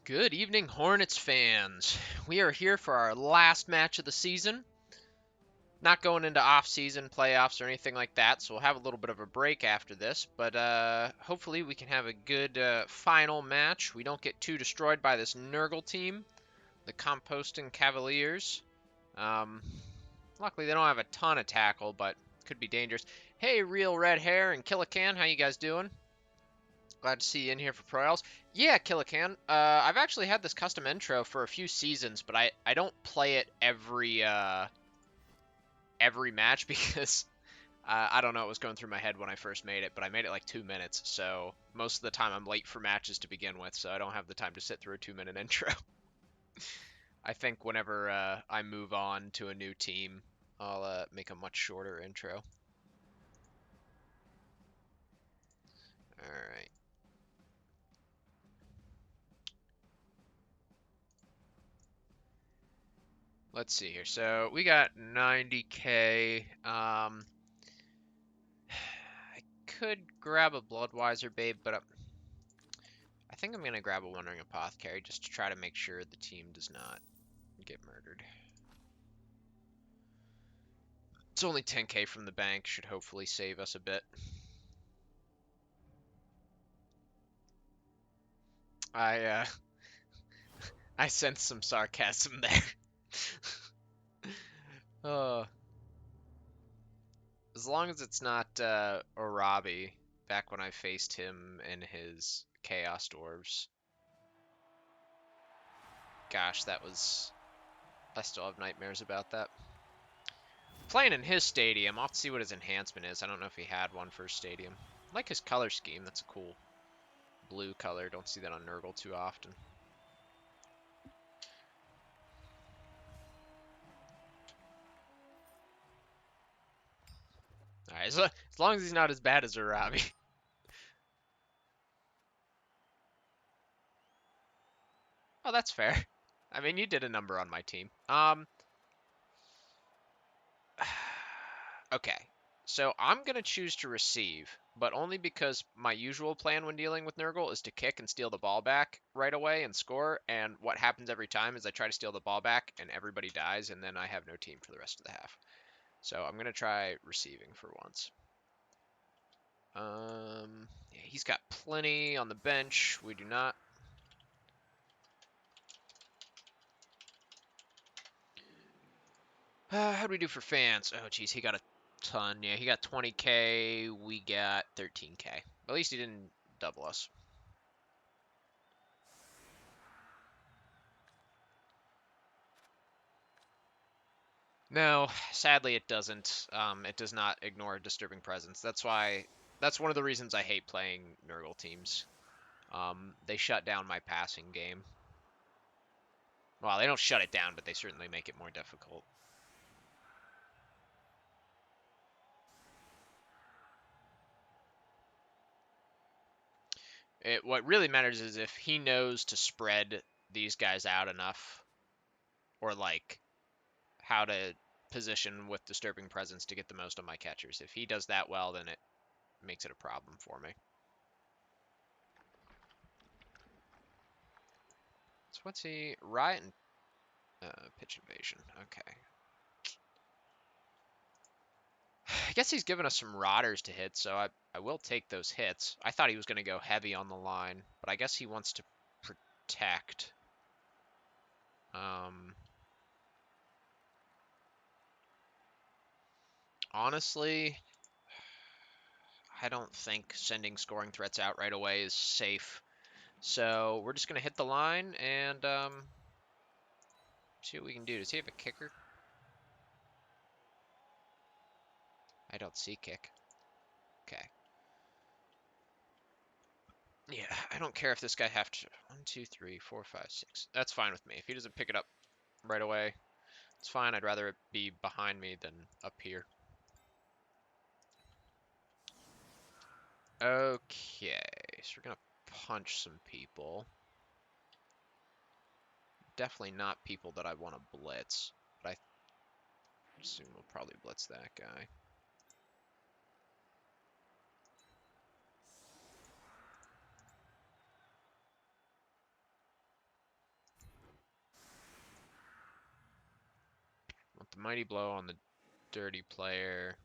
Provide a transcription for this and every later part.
Good evening, Hornets fans. We are here for our last match of the season. Not going into off-season playoffs or anything like that, so we'll have a little bit of a break after this. But hopefully we can have a good final match. We don't get too destroyed by this Nurgle team, the Composton Cavaliers. Um, Luckily they don't have a ton of tackle, but could be dangerous. Hey, Real Red Hair and Killican, how you guys doing? Glad to see you in here for Pro Elves. Yeah, Killican. I've actually had this custom intro for a few seasons, but I don't play it every match because I don't know what was going through my head when I first made it, but I made it like 2 minutes, so most of the time I'm late for matches to begin with, so I don't have the time to sit through a 2 minute intro. I think whenever I move on to a new team, I'll make a much shorter intro. All right. Let's see here. So we got 90k. I could grab a Bloodwiser babe, but I think I'm gonna grab a Wandering Apothecary just to try to make sure the team does not get murdered. It's only 10k from the bank, should hopefully save us a bit. I I sense some sarcasm there. uh, as long as it's not Arabi, back when I faced him in his Chaos Dwarves. Gosh, that was... I still have nightmares about that. Playing in his stadium, I'll have to see what his enhancement is. I don't know if he had one for his stadium. I like his color scheme, that's a cool blue color. Don't see that on Nurgle too often. Alright, so as long as he's not as bad as Arabi. Oh, that's fair. I mean, you did a number on my team. Okay. So I'm going to choose to receive, but only because my usual plan when dealing with Nurgle is to kick and steal the ball back right away and score, and what happens every time is I try to steal the ball back and everybody dies, and then I have no team for the rest of the half. So I'm going to try receiving for once. Yeah, he's got plenty on the bench. We do not. How do we do for fans? Oh, geez, he got a ton. Yeah, he got 20k. We got 13k. At least he didn't double us. No, sadly it doesn't. It does not ignore disturbing presence. That's one of the reasons I hate playing Nurgle teams. They shut down my passing game. Well, they don't shut it down, but they certainly make it more difficult. What really matters is if he knows to spread these guys out enough, or like how to position with disturbing presence to get the most on my catchers. If he does that well, then it makes it a problem for me. So what's he? Riot and pitch invasion. Okay. I guess he's given us some Rotters to hit, so I will take those hits. I thought he was going to go heavy on the line, but I guess he wants to protect. Honestly, I don't think sending scoring threats out right away is safe. So we're just going to hit the line and see what we can do. Does he have a kicker? I don't see kick. Okay. Yeah, I don't care if this guy have to... 1, 2, 3, 4, 5, 6. That's fine with me. If he doesn't pick it up right away, it's fine. I'd rather it be behind me than up here. Okay, so we're going to punch some people. Definitely not people that I want to blitz, but I assume we'll probably blitz that guy. the Mighty Blow on the dirty player.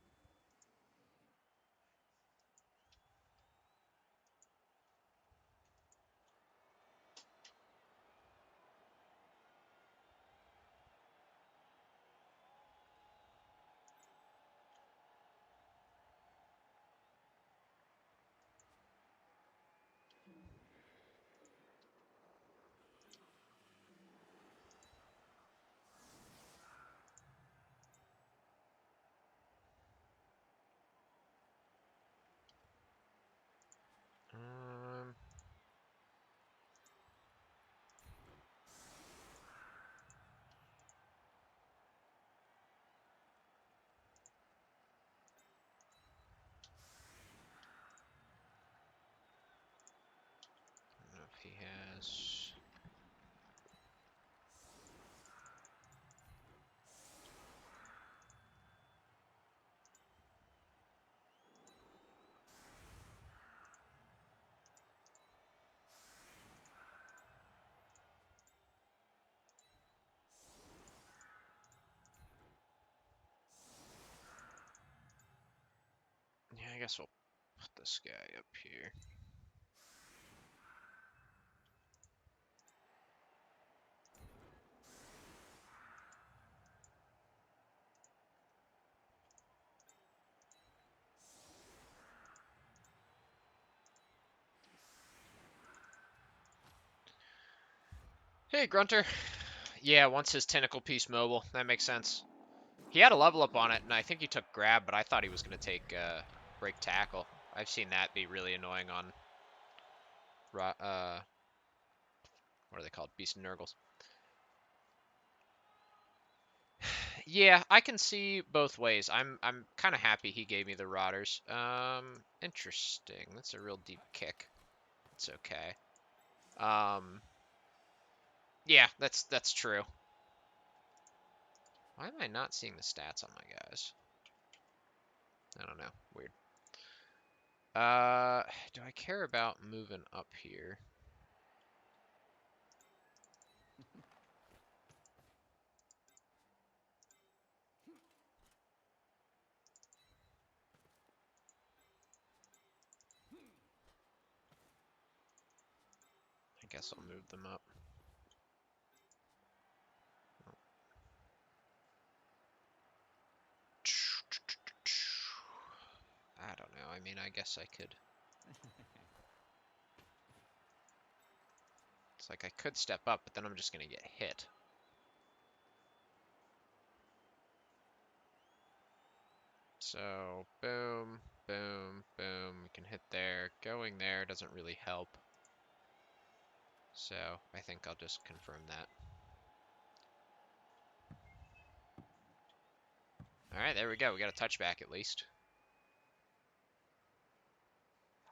I don't know if he has. Yeah, I guess we'll put this guy up here. Hey, Grunter. Yeah, once his tentacle piece mobile. That makes sense. He had a level up on it, and I think he took grab, but I thought he was going to take break tackle. I've seen that be really annoying on what are they called? Beast and Nurgles. Yeah, I can see both ways. I'm kind of happy he gave me the Rotters. Interesting. That's a real deep kick. It's okay. Yeah, that's true. Why am I not seeing the stats on my guys? I don't know. Weird. Do I care about moving up here? I guess I'll move them up. I don't know. I mean, I guess I could. It's like I could step up, but then I'm just going to get hit. So, boom, boom, boom. We can hit there. Going there doesn't really help. So, I think I'll just confirm that. Alright, there we go. We got a touchback at least.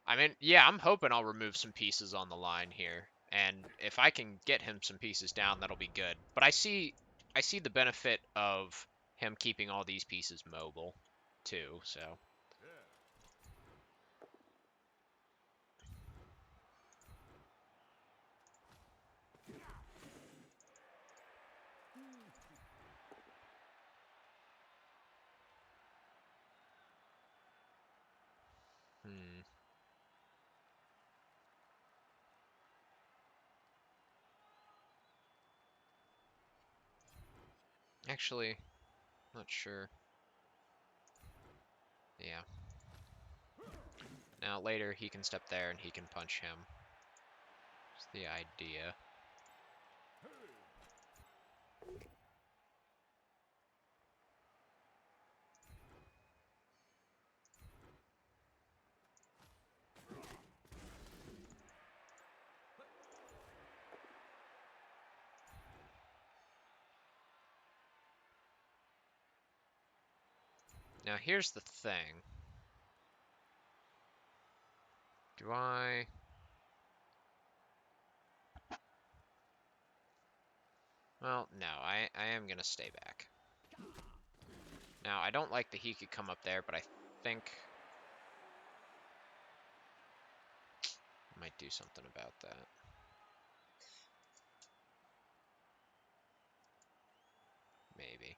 I mean, yeah, I'm hoping I'll remove some pieces on the line here. And if I can get him some pieces down, that'll be good. But I see the benefit of him keeping all these pieces mobile, too, so... Actually, not sure. Yeah. Now, later, he can step there and he can punch him. That's the idea. Now, here's the thing. Do I... Well, no, I am going to stay back. Now, I don't like that he could come up there, but I think... I might do something about that. Maybe.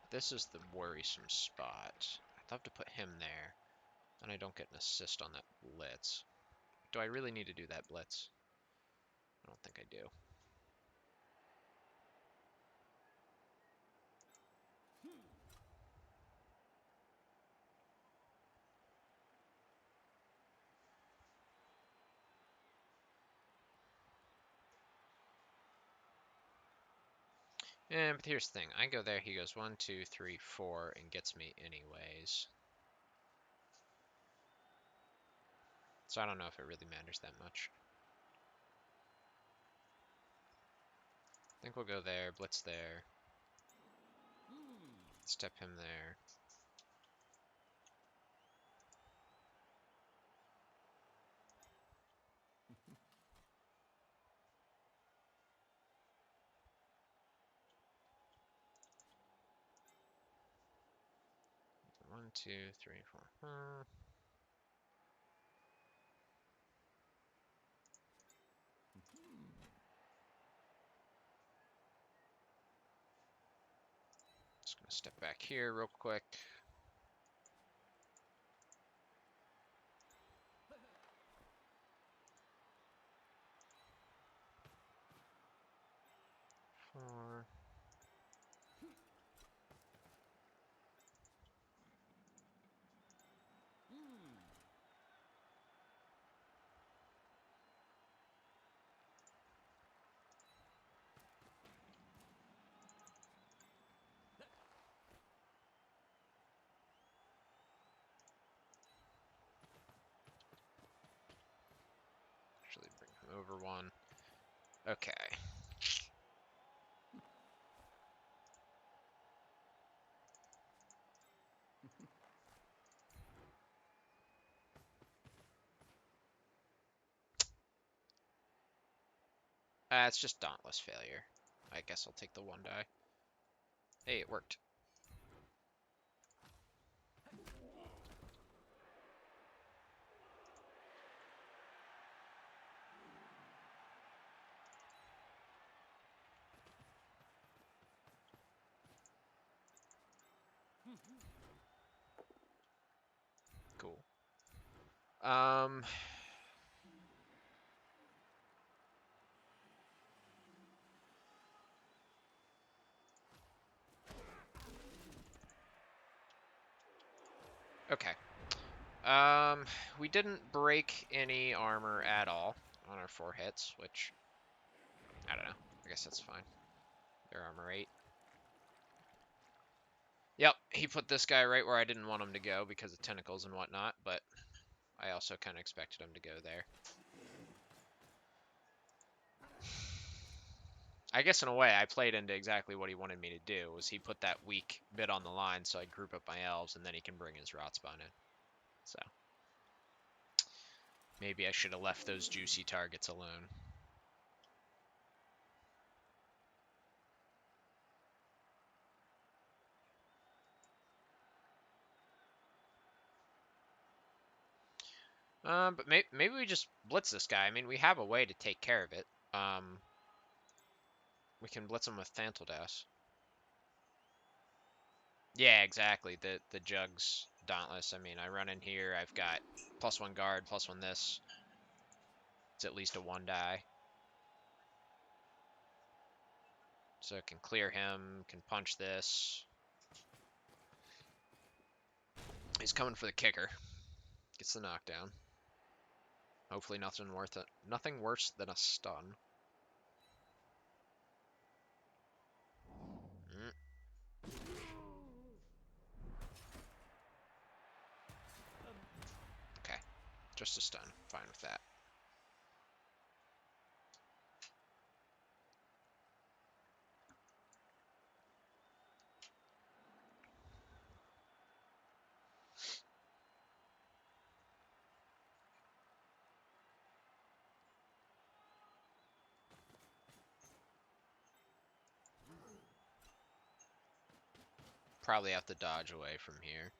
This is the worrisome spot. I'd love to put him there. And I don't get an assist on that blitz. Do I really need to do that blitz? I don't think I do. But here's the thing. I go there, he goes 1, 2, 3, 4, and gets me anyways. So I don't know if it really matters that much. I think we'll go there, blitz there. Step him there. One, two, three, four. Just gonna step back here real quick. Four. Actually bring him over one. Okay. It's just dauntless failure. I guess I'll take the 1 die. Hey, it worked. Cool. Okay. We didn't break any armor at all on our 4 hits, which, I don't know. I guess that's fine. Their armor 8. Yep, he put this guy right where I didn't want him to go because of tentacles and whatnot, but I also kind of expected him to go there. I guess in a way I played into exactly what he wanted me to do, was he put that weak bit on the line so I group up my elves and then he can bring his rot spawn in. So maybe I should have left those juicy targets alone. But maybe we just blitz this guy. I mean, we have a way to take care of it. We can blitz him with Thantledass. Yeah, exactly. The Jugs Dauntless. I mean, I run in here. I've got +1 guard, +1 this. It's at least a 1 die. So I can clear him, can punch this. He's coming for the kicker. Gets the knockdown. Hopefully nothing worse than a stun. Okay, just a stun. Fine with that. Probably have to dodge away from here.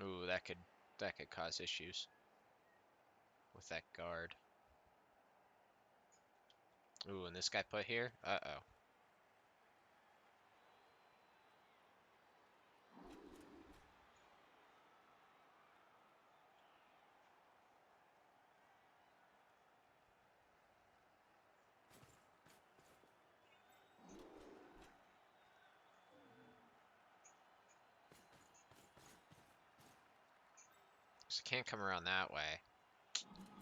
Ooh, that could cause issues with that guard. Ooh, and this guy put here? Uh-oh. So can't come around that way.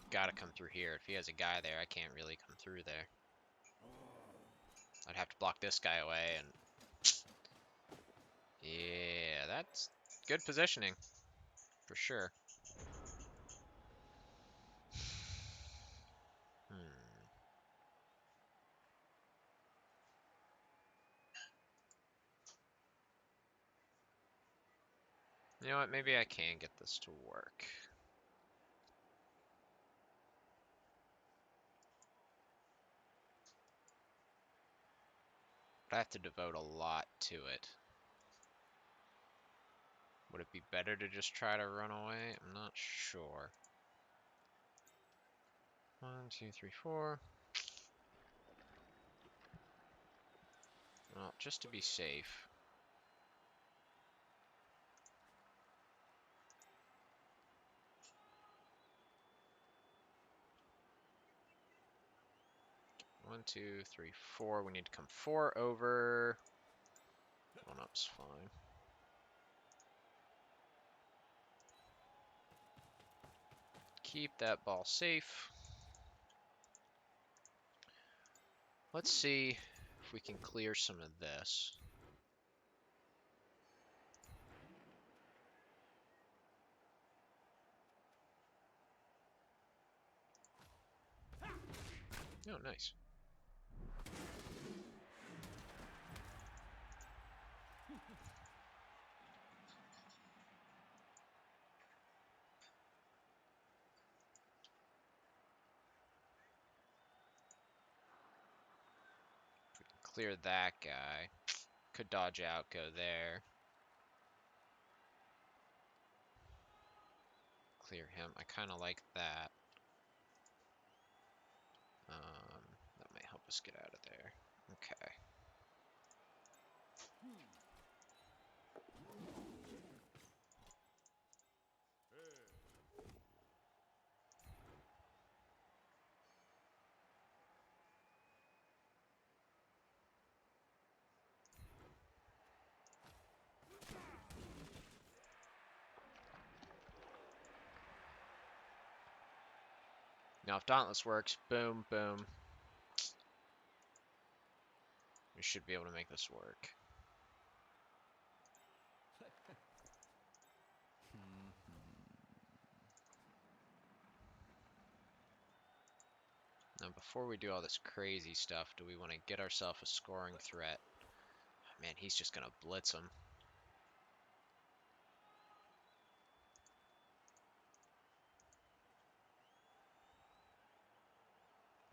Gotta come through here. If he has a guy there, I can't really come through there. I'd have to block this guy away, and yeah, that's good positioning for sure. You know what? Maybe I can get this to work. But I have to devote a lot to it. Would it be better to just try to run away? I'm not sure. 1, 2, 3, 4. Well, just to be safe. One, 2, 3, 4. We need to come 4 over. 1 up's fine. Keep that ball safe. Let's see if we can clear some of this. Oh, nice. Clear that guy. Could dodge out, go there. Clear him. I kind of like that. That might help us get out of there. Okay. Now, if Dauntless works, boom, boom. We should be able to make this work. Now, before we do all this crazy stuff, do we want to get ourselves a scoring threat? Man, he's just going to blitz him.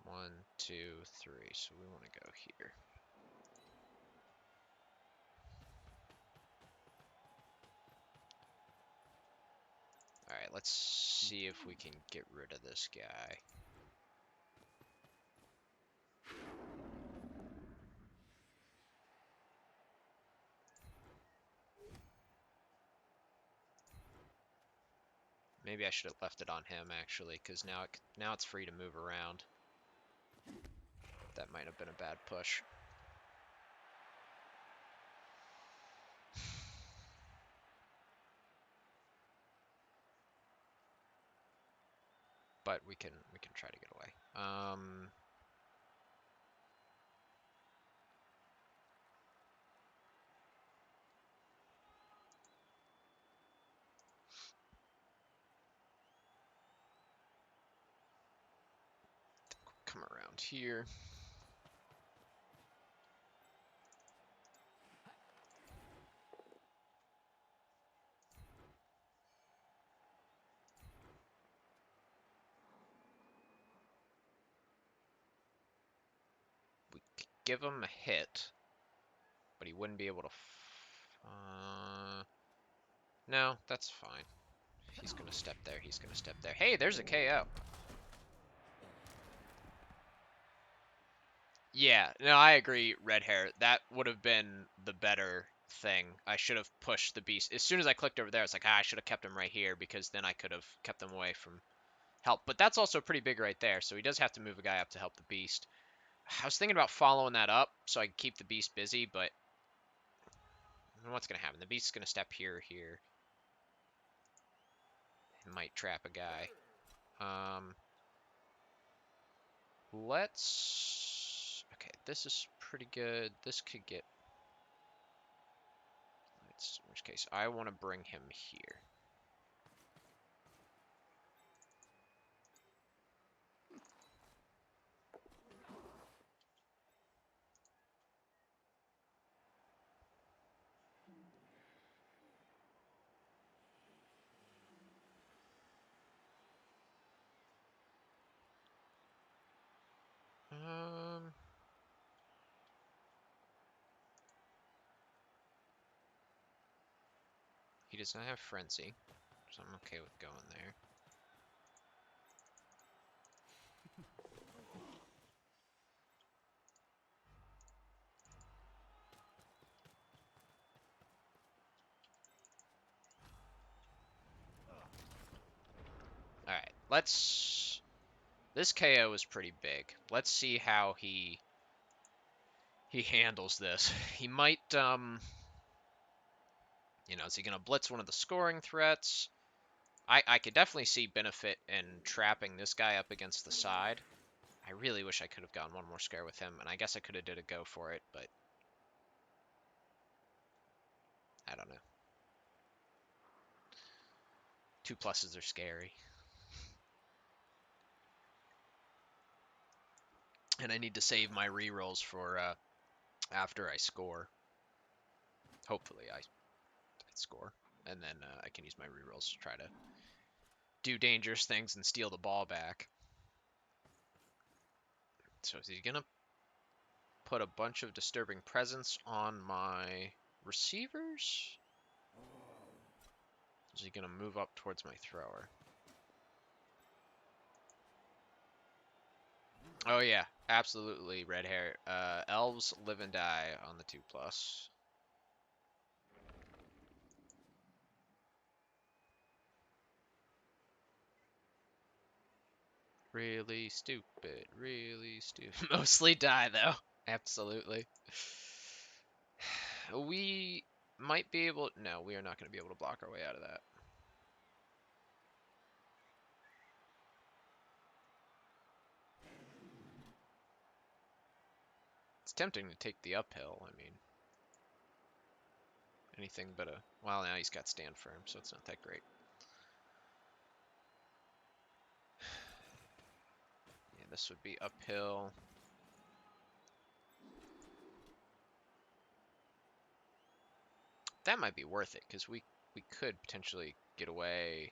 One, two, three. So we want to go here. Alright, let's see if we can get rid of this guy. Maybe I should have left it on him, actually, because now it's free to move around. That might have been a bad push. But we can try to get away. Come around here. We could give him a hit, but he wouldn't be able to. No, that's fine. He's gonna step there. He's gonna step there. Hey, there's a KO. Yeah, no, I agree, red hair. That would have been the better thing. I should have pushed the beast. As soon as I clicked over there, it's like, I should have kept him right here because then I could have kept them away from help. But that's also pretty big right there, so he does have to move a guy up to help the beast. I was thinking about following that up so I can keep the beast busy, but what's going to happen? The beast's going to step here, here. It might trap a guy. Let's... Okay, this is pretty good. This could get... Let's, in which case, I want to bring him here. He does not have Frenzy, so I'm okay with going there. Alright, let's... This KO is pretty big. Let's see how he handles this. He might, you know, is he going to blitz one of the scoring threats? I could definitely see benefit in trapping this guy up against the side. I really wish I could have gone one more scare with him, and I guess I could have did a go for it, but I don't know. 2 pluses are scary. And I need to save my rerolls for after I score. Hopefully I score, and then I can use my rerolls to try to do dangerous things and steal the ball back. So is he gonna put a bunch of disturbing presence on my receivers? Is he gonna move up towards my thrower? Oh yeah, absolutely, red hair. Elves live and die on the 2+. Really stupid, really stupid. Mostly die, though. Absolutely. We might be able... No, we are not going to be able to block our way out of that. It's tempting to take the uphill, I mean. Anything but a... Well, now he's got stand firm, so it's not that great. Yeah, this would be uphill. That might be worth it, because we could potentially get away.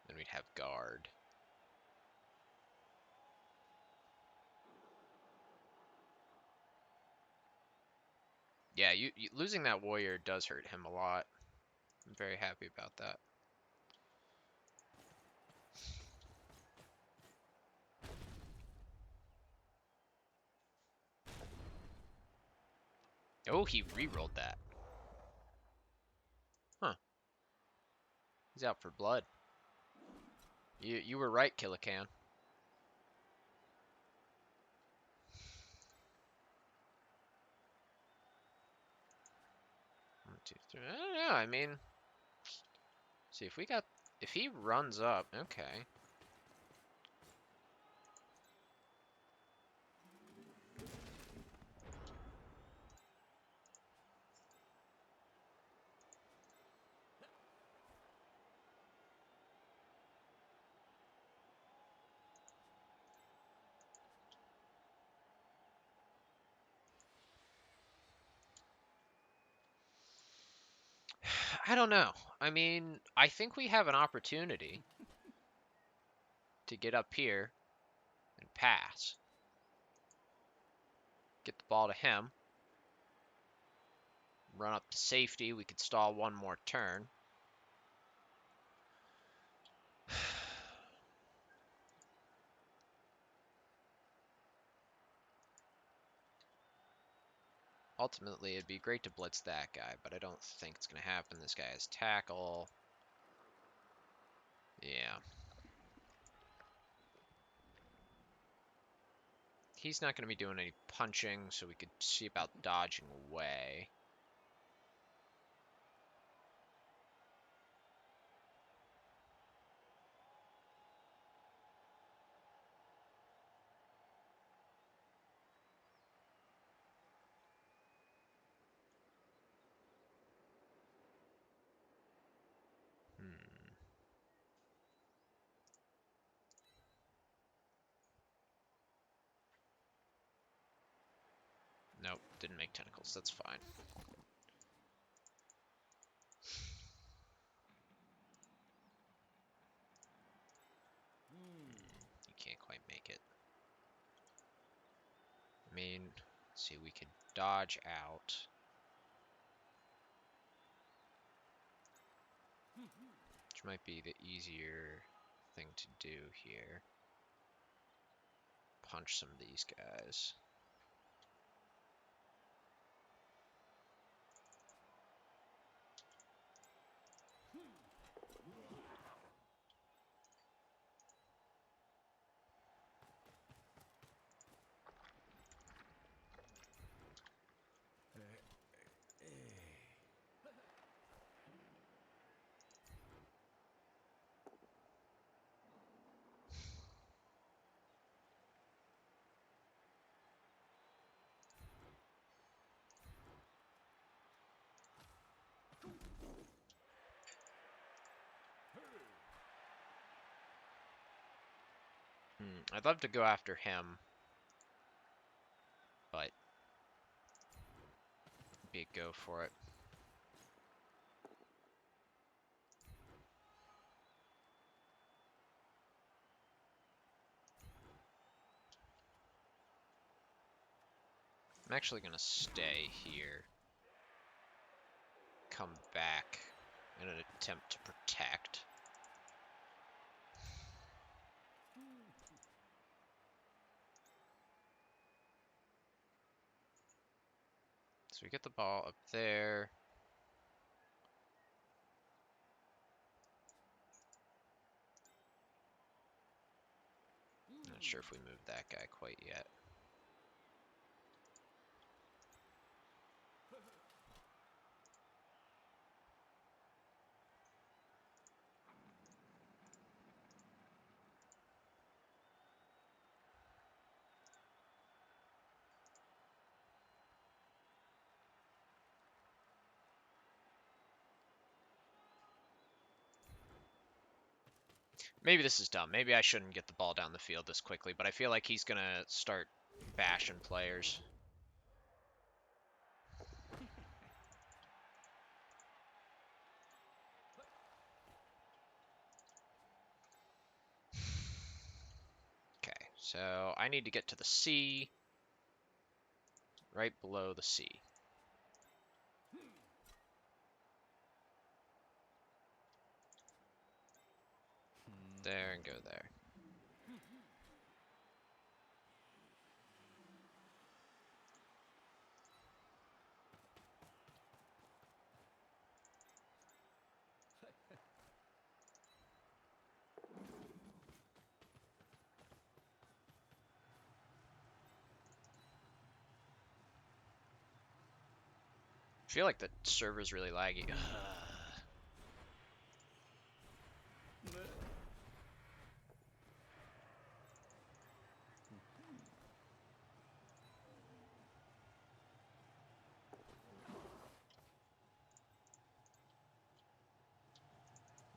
Then we'd have guard. Yeah, losing that warrior does hurt him a lot. I'm very happy about that. Oh, he re-rolled that. Huh. He's out for blood. You were right, Killican. 1, 2, 3. I don't know. I mean, see if he runs up. Okay. I don't know. I mean, I think we have an opportunity to get up here and pass. Get the ball to him. Run up to safety. We could stall one more turn. Ultimately, it'd be great to blitz that guy, but I don't think it's going to happen. This guy has tackle. Yeah. He's not going to be doing any punching, so we could see about dodging away. Nope, didn't make tentacles. That's fine. You can't quite make it. I mean, let's see, we could dodge out. Which might be the easier thing to do here. Punch some of these guys. I'd love to go after him, but be a go for it. I'm actually going to stay here. Come back in an attempt to protect. So we get the ball up there. Not sure if we moved that guy quite yet. Maybe this is dumb. Maybe I shouldn't get the ball down the field this quickly, but I feel like he's going to start bashing players. Okay, so I need to get to the C, right below the C. There and go there. I feel like the server's really laggy.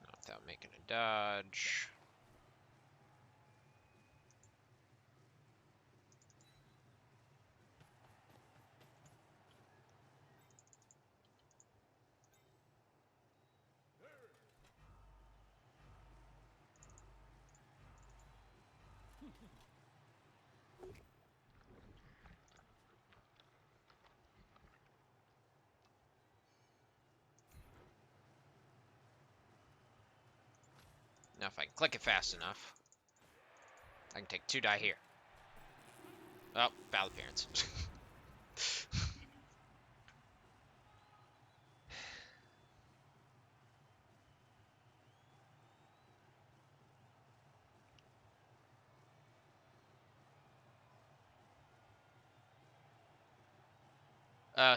Not without making a dodge. Now if I can click it fast enough, I can take 2 die here. Oh, battle appearance.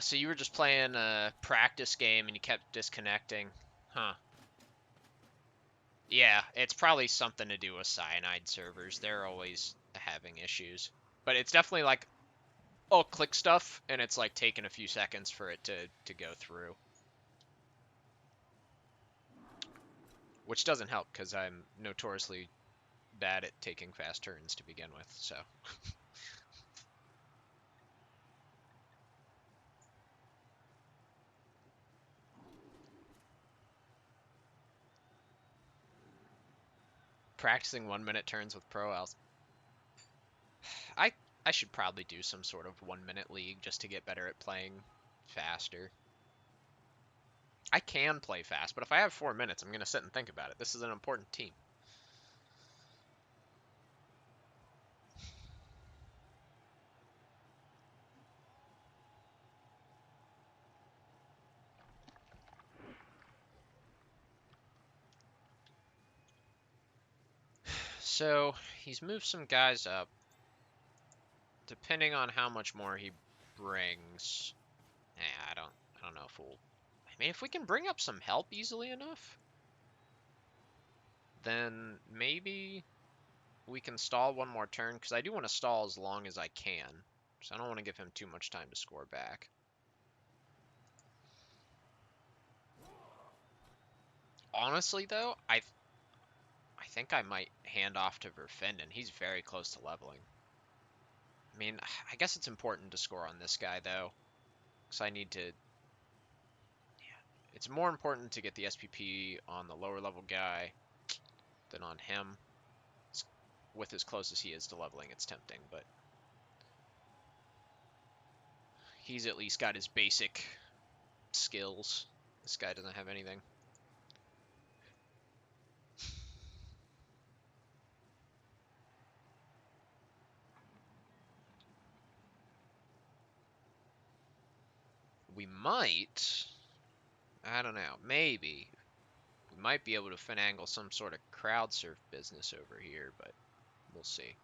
So you were just playing a practice game and you kept disconnecting. Huh. Yeah, it's probably something to do with cyanide servers. They're always having issues. But it's definitely like, I'll click stuff and it's like taking a few seconds for it to go through. Which doesn't help because I'm notoriously bad at taking fast turns to begin with, so. Practicing 1-minute turns with pro Elves. I I should probably do some sort of 1-minute league just to get better at playing faster. I can play fast, but if I have 4 minutes, I'm going to sit and think about it. This is an important team. So, he's moved some guys up. Depending on how much more he brings. I don't know if we'll... I mean, if we can bring up some help easily enough, then maybe we can stall one more turn, because I do want to stall as long as I can. So I don't want to give him too much time to score back. Honestly, though, I think I might hand off to Verfinden. He's very close to leveling. I mean, I guess it's important to score on this guy, though, because I need to... Yeah, it's more important to get the SPP on the lower level guy than on him. With as close as he is to leveling, it's tempting, but he's at least got his basic skills. This guy doesn't have anything. We might, I don't know, maybe, we might be able to finagle some sort of crowd surf business over here, but we'll see.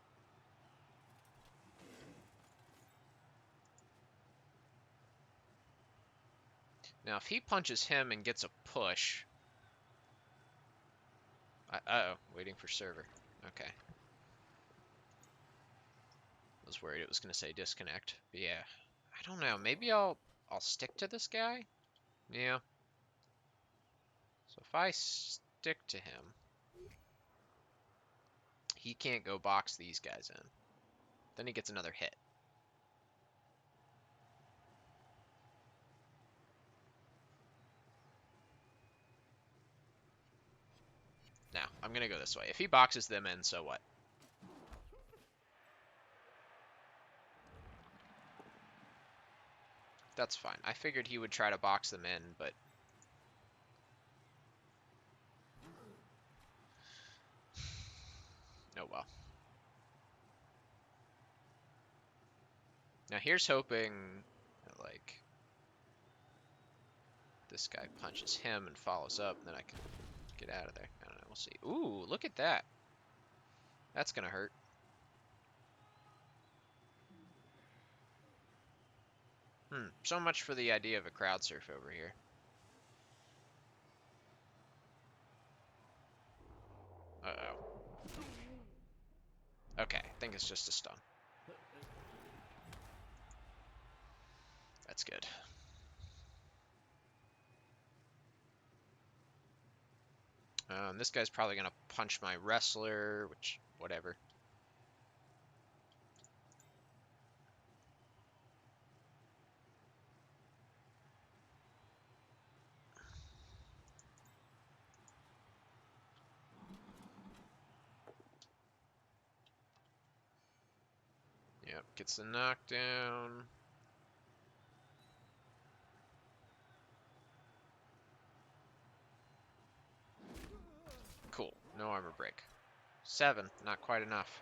Now, if he punches him and gets a push... Uh-oh, waiting for server. Okay. I was worried it was going to say disconnect. But yeah, I don't know. Maybe I'll stick to this guy? Yeah. So if I stick to him, he can't go box these guys in. Then he gets another hit. Now, I'm going to go this way. If he boxes them in, so what? That's fine. I figured he would try to box them in, but... Oh well. Now here's hoping that, like, this guy punches him and follows up, and then I can get out of there. I don't know. We'll see. Ooh, look at that. That's going to hurt. So much for the idea of a crowd surf over here. Uh-oh. Okay, I think it's just a stun. That's good. This guy's probably going to punch my wrestler, which, whatever. Yep, gets the knockdown. Cool, no armor break. 7, not quite enough.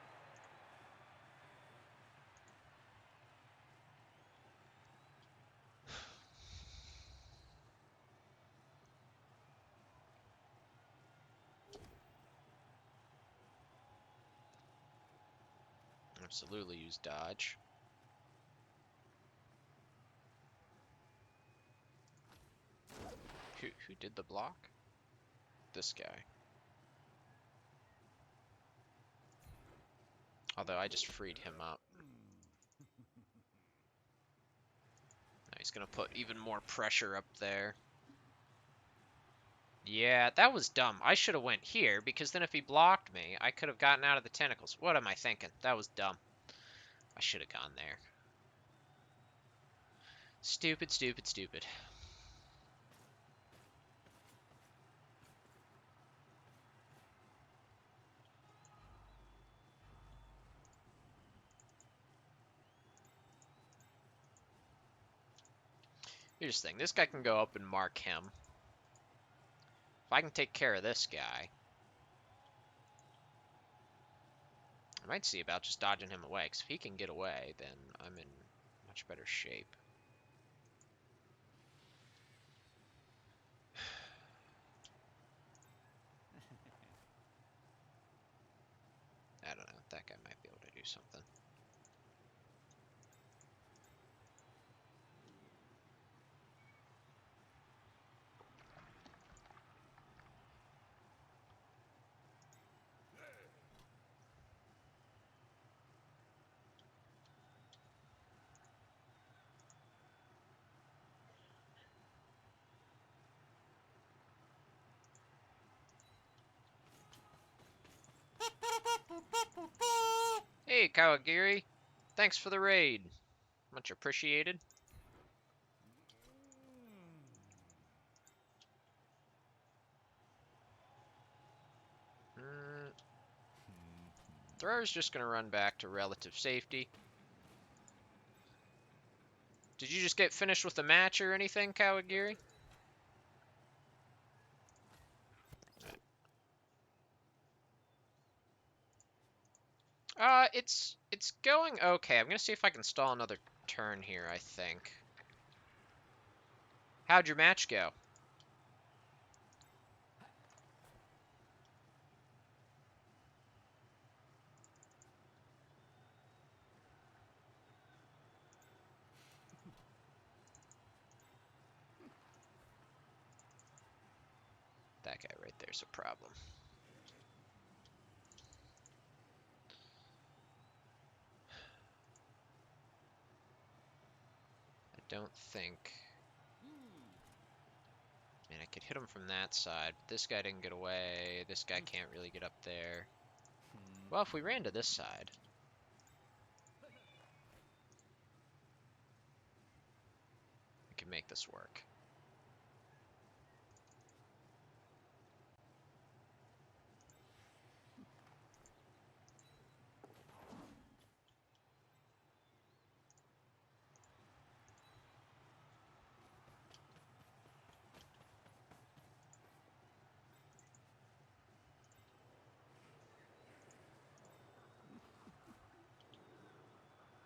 Absolutely use dodge. Who did the block? This guy. Although I just freed him up. Now he's gonna put even more pressure up there. Yeah, that was dumb. I should have went here, because then if he blocked me, I could have gotten out of the tentacles. What am I thinking? That was dumb. I should have gone there. Stupid, stupid, stupid. Here's the thing. This guy can go up and mark him. If I can take care of this guy, I might see about just dodging him away, because if he can get away, then I'm in much better shape. I don't know. That guy might be able to do something. Hey, Kawagiri. Thanks for the raid. Much appreciated. Thrower's just going to run back to relative safety. Did you just get finished with the match or anything, Kawagiri? It's going okay. I'm gonna see if I can stall another turn here, I think. How'd your match go? That guy right there's a problem. I don't think... Man, I could hit him from that side, but this guy didn't get away. This guy can't really get up there. Well, if we ran to this side... we can make this work.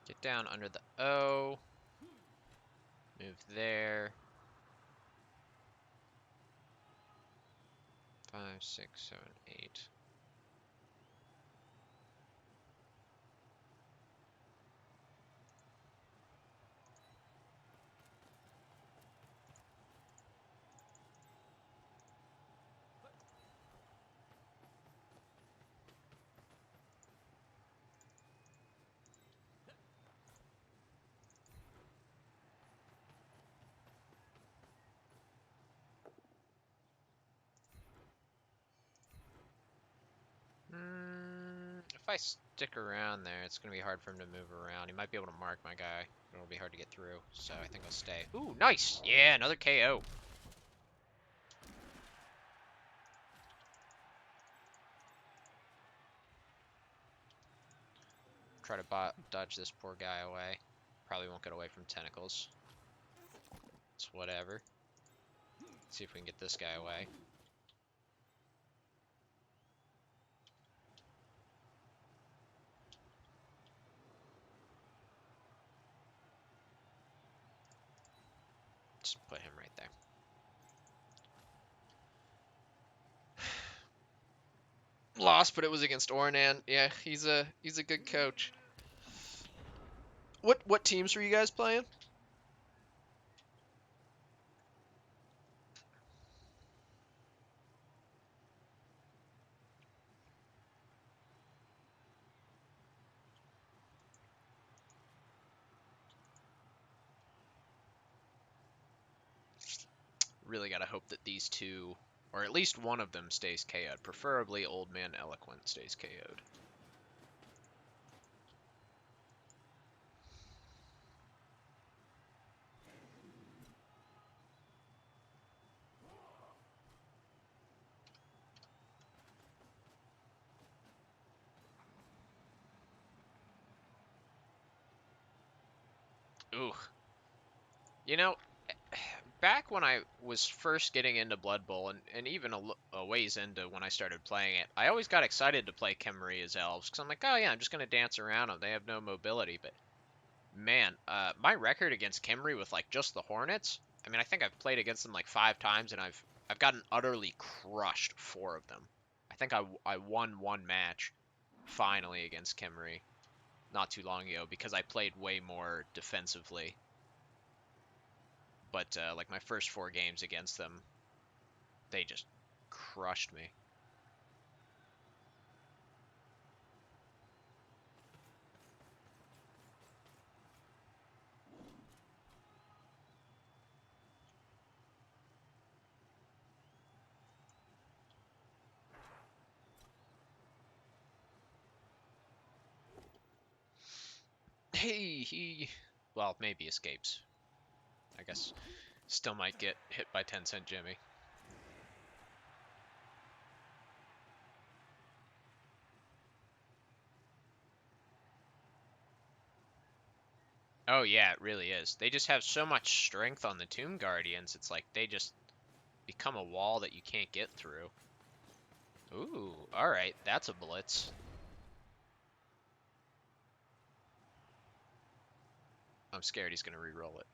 Get down under the O. Move there. 5, 6, 7, 8. If I stick around there, it's going to be hard for him to move around. He might be able to mark my guy, but it'll be hard to get through, so I think I'll stay. Ooh, nice! Yeah, another KO. Try to dodge this poor guy away. Probably won't get away from tentacles. It's whatever. Let's see if we can get this guy away. Just put him right there. Lost, but it was against Ornan. Yeah, he's a good coach. What teams were you guys playing? really gotta hope that these two, or at least one of them, stays KO'd. Preferably Old Man Eloquent stays KO'd. Ooh. You know, back when I was first getting into Blood Bowl, and even a ways into when I started playing it, I always got excited to play Khemri as Elves, because I'm like, oh yeah, I'm just going to dance around them. They have no mobility, but man, my record against Khemri with like just the Hornets, I mean, I think I've played against them like 5 times, and I've gotten utterly crushed 4 of them. I think I won 1 match, finally, against Khemri not too long ago, because I played way more defensively. But like my first 4 games against them, they just crushed me. Hey, well, maybe escapes. I guess still might get hit by 10-cent Jimmy. Oh yeah, it really is. They just have so much strength on the Tomb Guardians. It's like they just become a wall that you can't get through. Ooh, alright, that's a blitz. I'm scared he's going to re-roll it.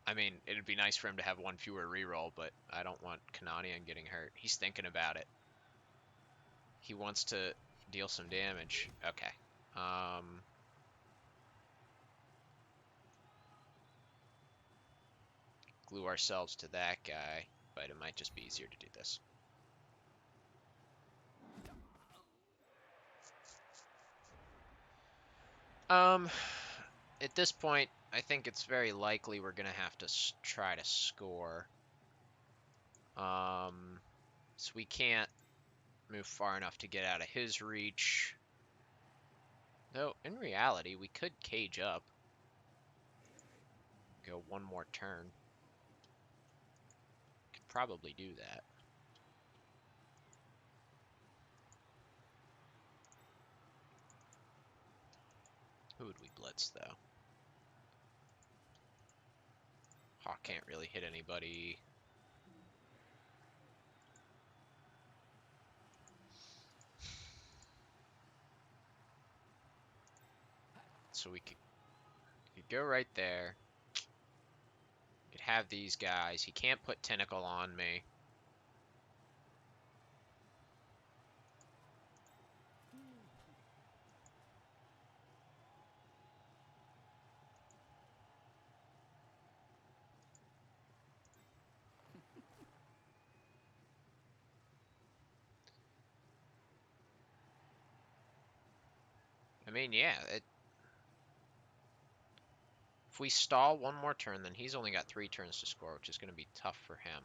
I mean, it'd be nice for him to have 1 fewer re-roll, but I don't want Kananian getting hurt. He's thinking about it. He wants to deal some damage. Okay. Glue ourselves to that guy, but it might just be easier to do this. At this point, I think it's very likely we're gonna have to try to score. So we can't move far enough to get out of his reach. Though, in reality, we could cage up. Go 1 more turn. Could probably do that. Who would we blitz, though? Hawk can't really hit anybody. So we could go right there. Could have these guys. He can't put Tentacle on me. I mean, yeah. If we stall 1 more turn, then he's only got 3 turns to score, which is going to be tough for him.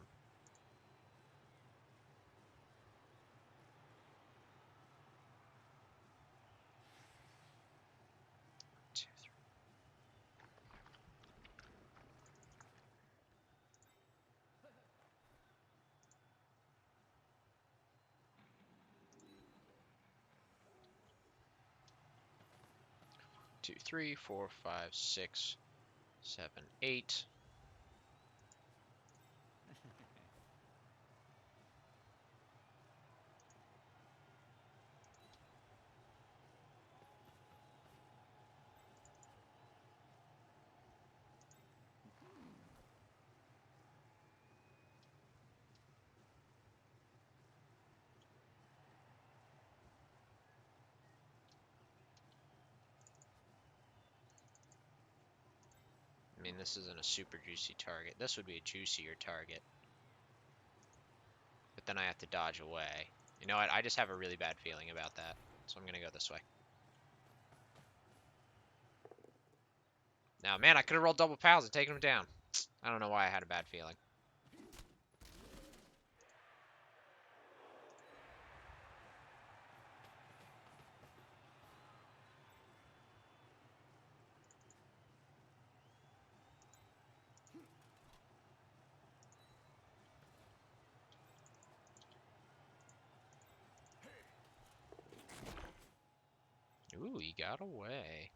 Two, 3, 4, 5, 6, 7, 8. I mean, this isn't a super juicy target. This would be a juicier target. But then I have to dodge away. You know what? I just have a really bad feeling about that. So I'm going to go this way. Now, man, I could have rolled double pals and taken him down. I don't know why I had a bad feeling. he got away.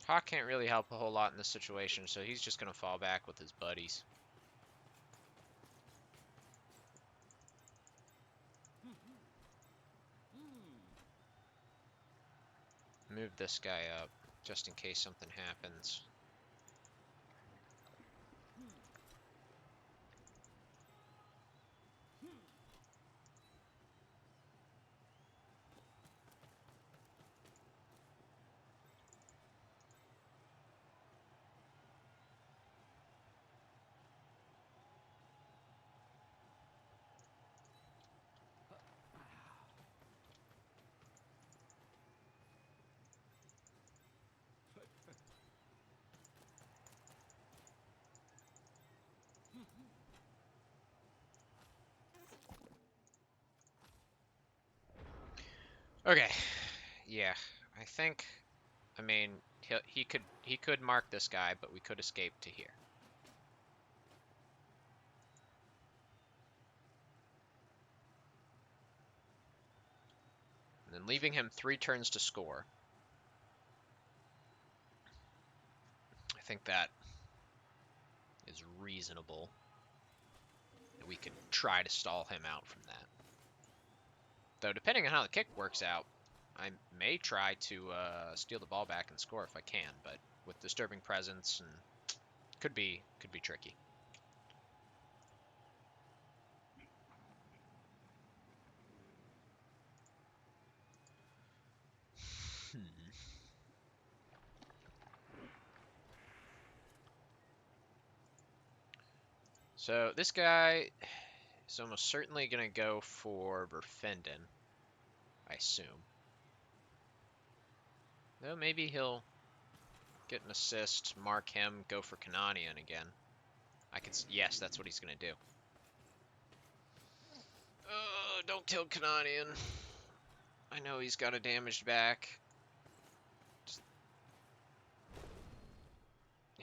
Hawk can't really help a whole lot in this situation, so he's just going to fall back with his buddies. Move this guy up, just in case something happens. Okay, yeah, I think, I mean, he could mark this guy, but we could escape to here. And then leaving him 3 turns to score. I think that is reasonable. We could try to stall him out from that. Though, depending on how the kick works out, I may try to steal the ball back and score if I can, but with disturbing presence, and could be tricky. So this guy is almost certainly going to go for Verfenden, I assume. Though maybe he'll get an assist, mark him, go for Kananian again. Yes, that's what he's going to do. Don't kill Kananian. I know he's got a damaged back.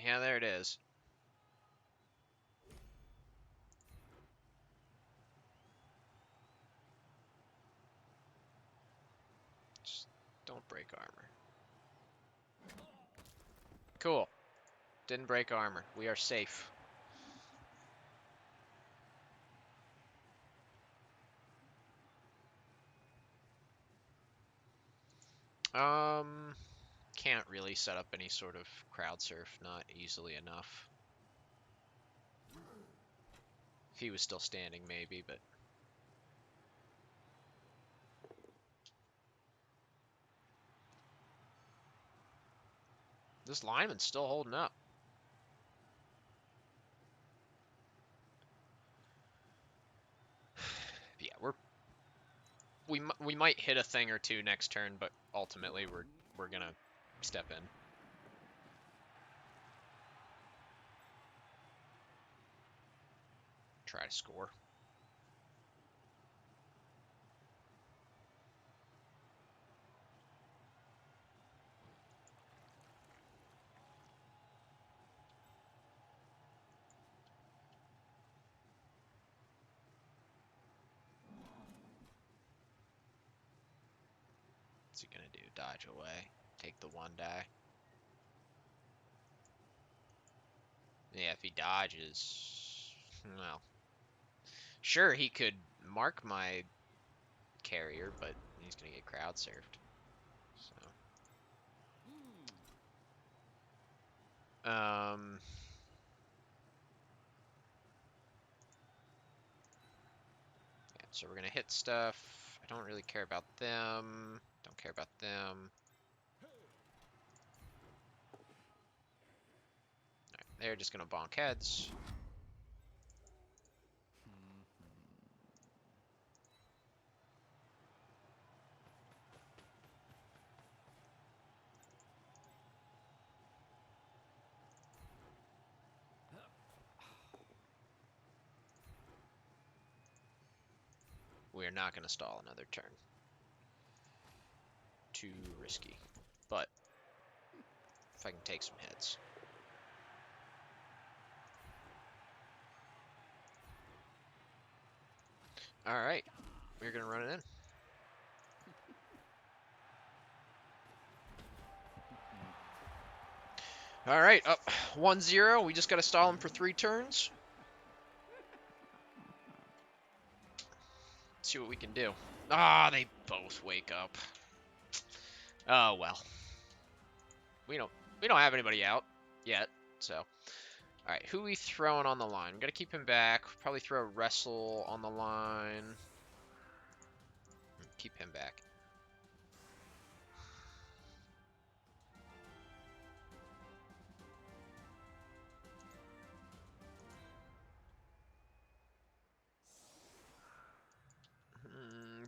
Yeah, there it is. Just don't break armor. Cool. Didn't break armor. We are safe. Can't really set up any sort of crowd surf, not easily enough. If he was still standing, maybe, but... This lineman's still holding up. Yeah, we might hit a thing or two next turn, but ultimately we're gonna step in. Try to score. What's he gonna do? Dodge away. Take the 1 die. Yeah, if he dodges... Well... Sure, he could mark my carrier, but he's gonna get crowd surfed. So... Yeah, so we're gonna hit stuff. I don't really care about them. Don't care about them. Alright, they're just gonna bonk heads. we're not going to stall another turn. Too risky. But if I can take some hits. Alright, we're going to run it in. Alright, up 1-0. We just got to stall him for 3 turns. Let's see what we can do. Ah, they both wake up. Oh, well. We don't have anybody out yet, so. Alright, who we throwing on the line? We got to keep him back. Probably throw Wrestle on the line. Keep him back.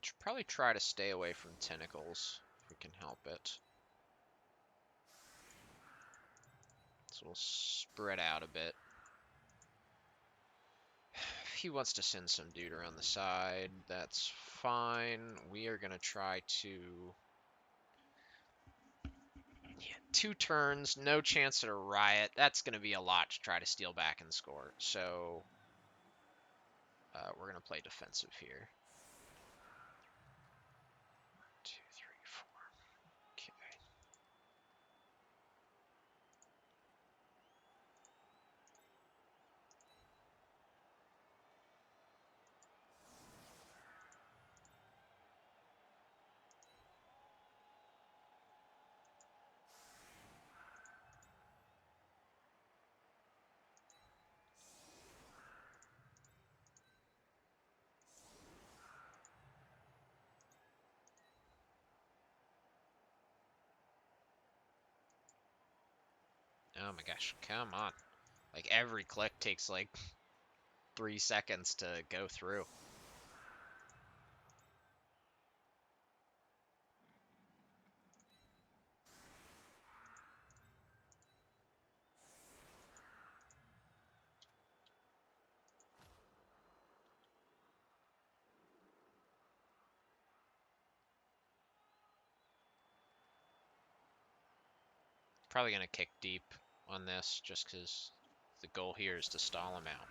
Should probably try to stay away from tentacles if we can help it. So we'll spread out a bit. If he wants to send some dude around the side, that's fine. We are going to try to... Yeah, 2 turns, no chance at a riot. That's going to be a lot to try to steal back and score. So we're going to play defensive here. 2, 3, 4. Okay. Oh my gosh, come on. Like, every click takes like 3 seconds to go through. Probably going to kick deep on this just because the goal here is to stall him out.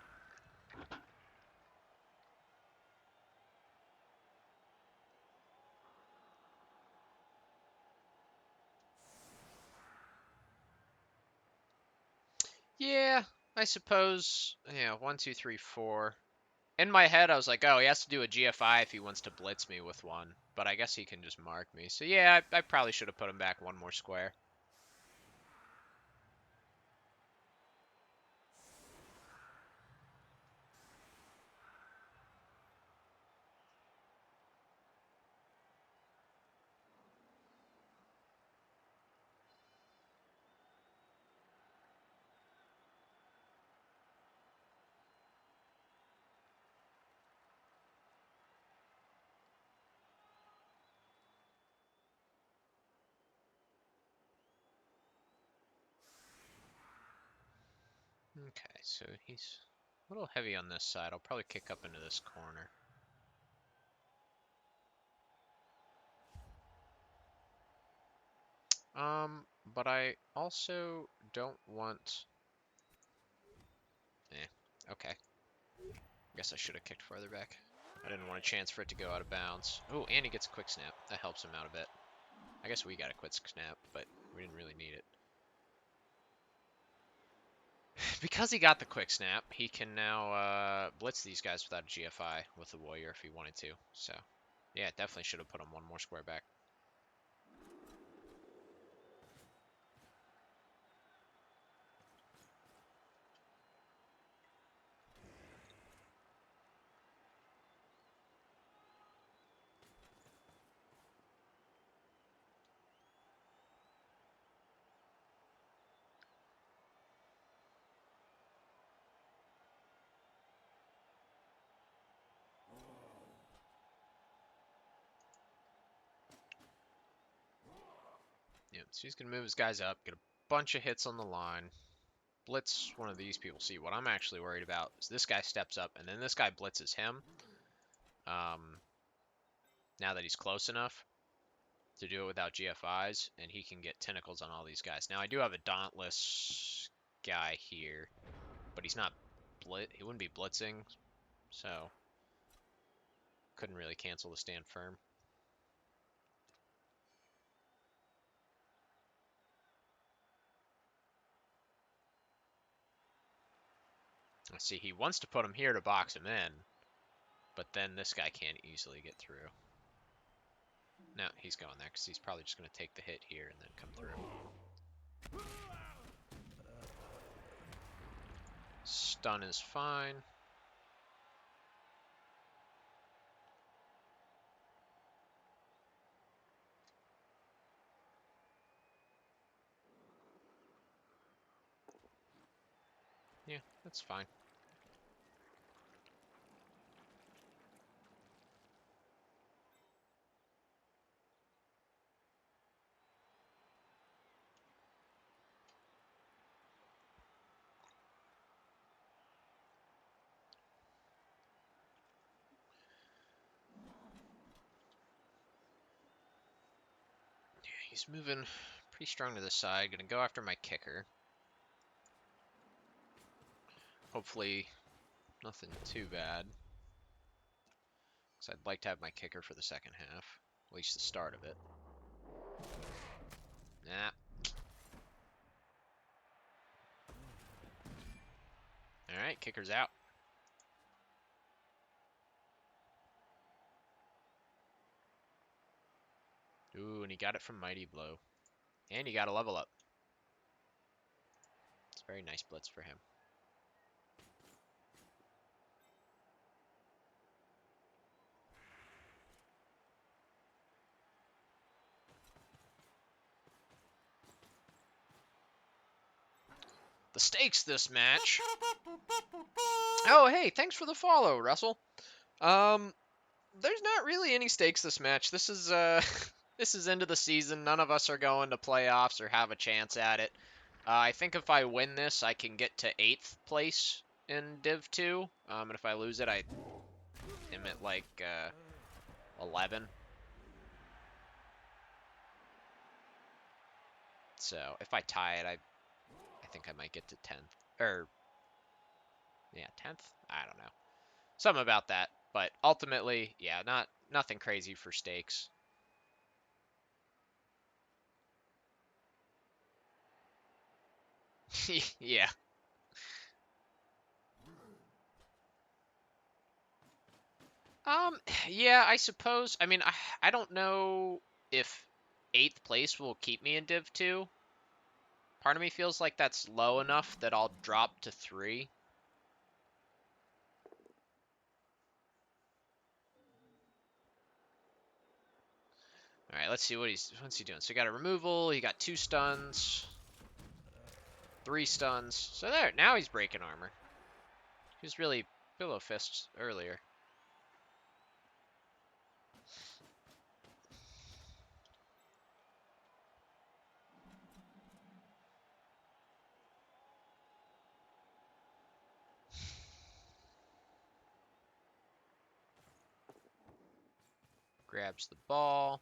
Yeah, I suppose. Yeah, 1, 2, 3, 4. In my head, I was like, oh, he has to do a GFI if he wants to blitz me with one. But I guess he can just mark me. So yeah, I probably should have put him back 1 more square. Okay, so he's a little heavy on this side. I'll probably kick up into this corner. But I also don't want... okay. Guess I should have kicked farther back. I didn't want a chance for it to go out of bounds. Oh, and he gets a quick snap. That helps him out a bit. I guess we got a quick snap, but we didn't really need it. Because he got the quick snap, he can now blitz these guys without a GFI with the warrior if he wanted to. So, yeah, definitely should have put him 1 more square back. Yeah, so he's going to move his guys up, get a bunch of hits on the line, blitz one of these people. See, what I'm actually worried about is this guy steps up, and then this guy blitzes him. now that he's close enough to do it without GFIs, and he can get tentacles on all these guys. Now I do have a Dauntless guy here, but he's not he wouldn't be blitzing, so couldn't really cancel the stand firm. Let's see, he wants to put him here to box him in, but then this guy can't easily get through. No, he's going there because he's probably just going to take the hit here and then come through. Stun is fine. Yeah, that's fine. Yeah, he's moving pretty strong to the side. Gonna go after my kicker. Hopefully nothing too bad. Because I'd like to have my kicker for the second half. At least the start of it. Nah. Alright, kicker's out. Ooh, and he got it from Mighty Blow. And he got a level up. It's a very nice blitz for him. The stakes this match. Oh, hey, thanks for the follow, Russell. There's not really any stakes this match. This is this is end of the season. None of us are going to playoffs or have a chance at it. I think if I win this, I can get to 8th place in Div 2. And if I lose it, I am at like 11. So if I tie it, I think I might get to 10th. Or, yeah, 10th? I don't know. Something about that. But ultimately, yeah, nothing crazy for stakes. Yeah. Yeah, I suppose. I mean, I don't know if 8th place will keep me in Div 2. Part of me feels like that's low enough that I'll drop to 3. All right, let's see what's he doing. So he got a removal. He got 2 stuns, 3 stuns. So there, now he's breaking armor. He was really pillow fists earlier. Grabs the ball.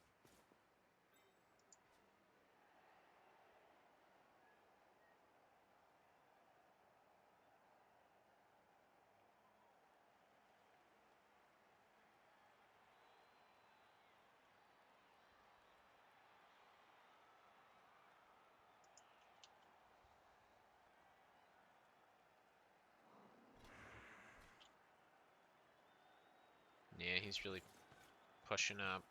Yeah, he's really pushing up.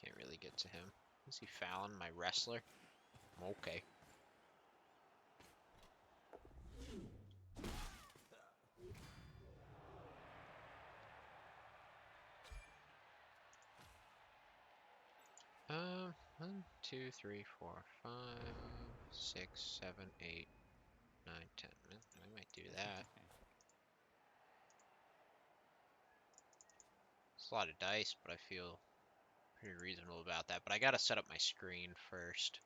Can't really get to him. Is he fouling my wrestler? Okay. One, two, three, four, 5, 6, 7, 8, 9, 10. I might do that. It's a lot of dice, but I feel pretty reasonable about that. But I gotta set up my screen first.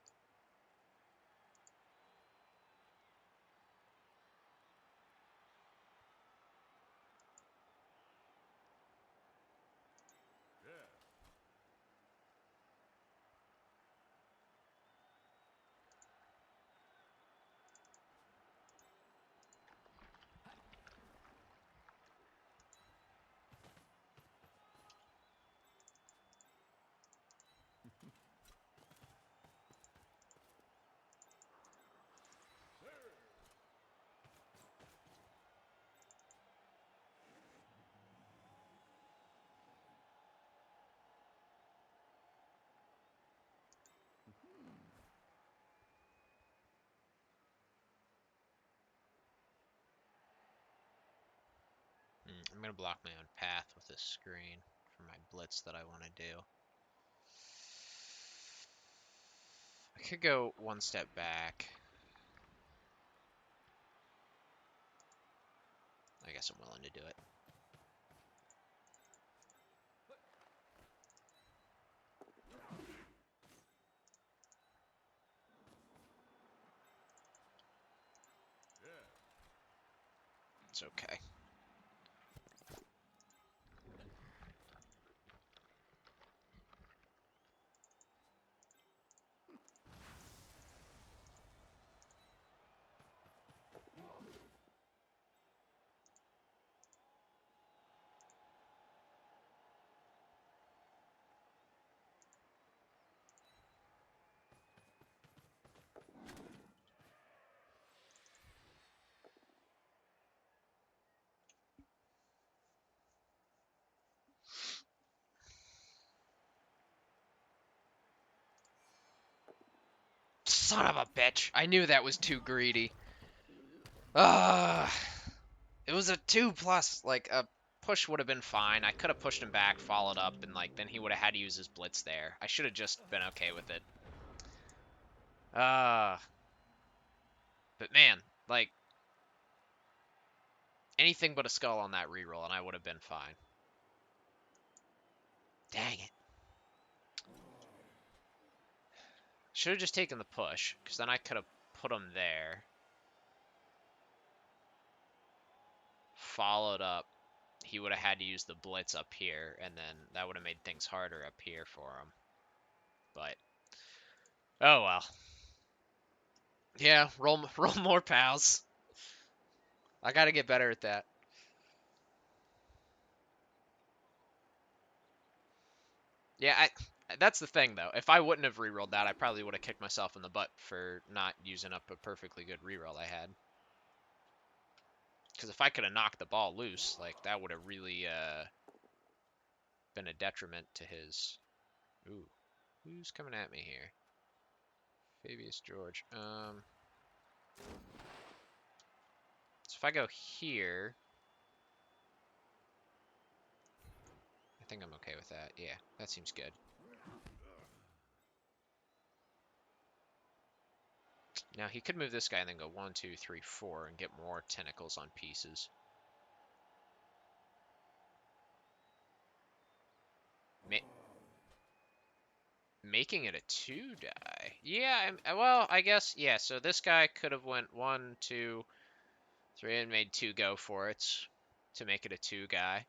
I'm going to block my own path with this screen for my blitz that I want to do. I could go one step back. I guess I'm willing to do it. It's okay. Son of a bitch. I knew that was too greedy. It was a 2+. Like, a push would have been fine. I could have pushed him back, followed up, and, like, then he would have had to use his blitz there. I should have just been okay with it. But, man, like, anything but a skull on that reroll, and I would have been fine. Dang it. Should have just taken the push, because then I could have put him there. Followed up. He would have had to use the blitz up here, and then that would have made things harder up here for him. But, oh well. Yeah, roll more pals. I gotta get better at that. Yeah, that's the thing, though. If I wouldn't have rerolled that, I probably would have kicked myself in the butt for not using up a perfectly good reroll I had. Because if I could have knocked the ball loose, like, that would have really been a detriment to his... Ooh, who's coming at me here? Fabius George. So if I go here... I think I'm okay with that. Yeah, that seems good. Now, he could move this guy and then go 1, 2, 3, 4 and get more tentacles on pieces. Making it a 2-die. Yeah, well, I guess, yeah, so this guy could have went 1, 2, 3 and made 2 go for it to make it a 2-die.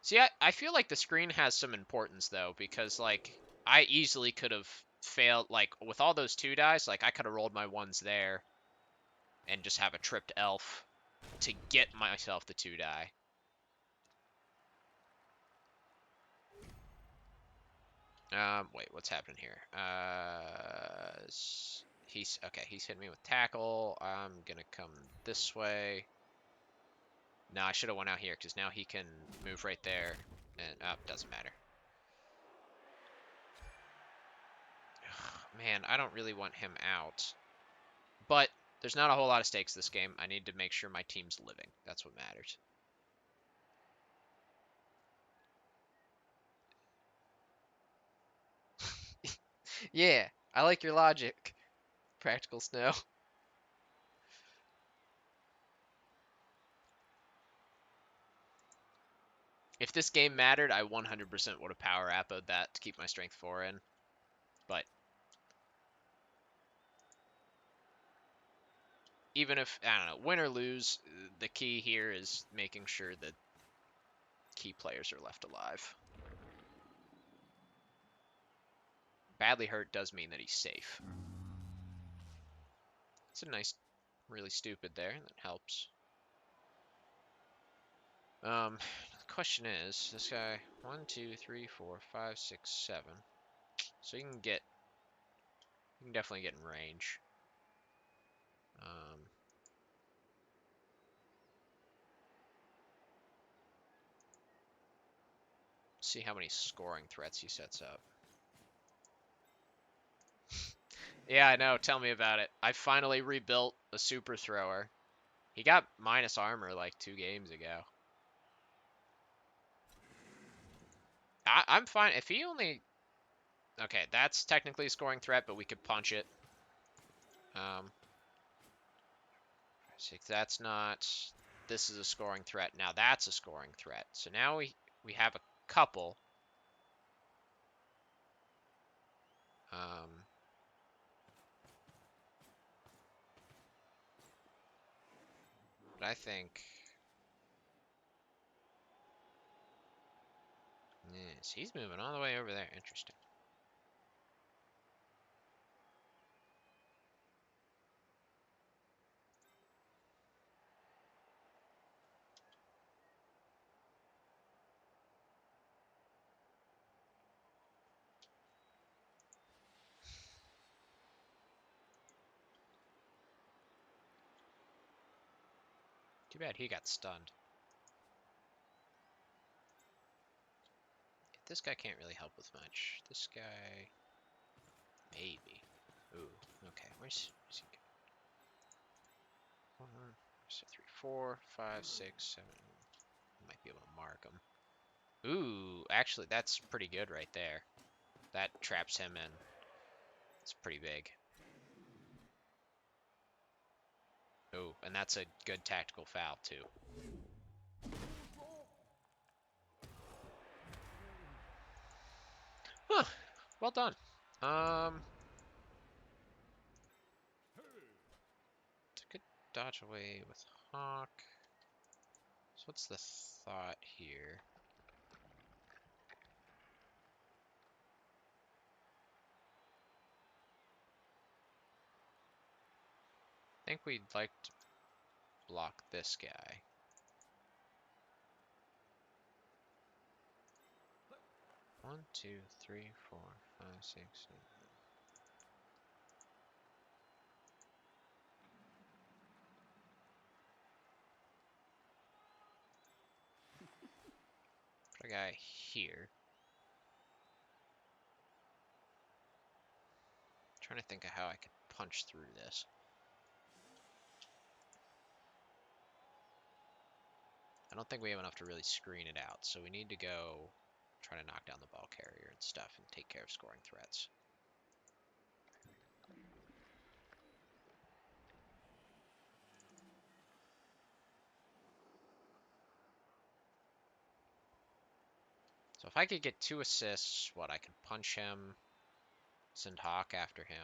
See, I feel like the screen has some importance, though, because, like, I easily could have failed, like, with all those 2-dies, like, I could have rolled my 1s there and just have a tripped elf to get myself the 2-die. Wait, what's happening here? He's hitting me with tackle. I'm gonna come this way. No, I should have went out here because now he can move right there, and doesn't matter. Man, I don't really want him out, but there's not a whole lot of stakes this game. I need to make sure my team's living. That's what matters. Yeah, I like your logic, Practical Snow. If this game mattered, I 100% would have power appoed that to keep my strength 4 in. But even if, I don't know, win or lose, the key here is making sure that key players are left alive. Badly hurt does mean that he's safe. It's a nice, really stupid there. That helps. The question is, this guy, 1, 2, 3, 4, 5, 6, 7. So you can definitely get in range. See how many scoring threats he sets up. Yeah, I know. Tell me about it. I finally rebuilt a super thrower. He got minus armor like 2 games ago. I'm fine. If he only... Okay, that's technically a scoring threat, but we could punch it. See, that's not... This is a scoring threat. Now that's a scoring threat. So now we have a couple. But I think... Yes, he's moving all the way over there. Interesting. Too bad he got stunned. This guy can't really help with much. This guy... Maybe. Ooh, okay. Where's he going? 1, 2, 3, 4, 5, 6, 7. Might be able to mark him. Ooh, actually, that's pretty good right there. That traps him in. It's pretty big. Ooh, and that's a good tactical foul, too. Huh. Well done. It's a good dodge away with Hawk. So what's the thought here? I think we'd like to block this guy. One, two, three, 4, 5, 6, 7. Put a guy here. Trying to think of how I could punch through this. I don't think we have enough to really screen it out, so we need to go try to knock down the ball carrier and stuff and take care of scoring threats. So if I could get 2 assists, what, I can punch him, send Hawk after him.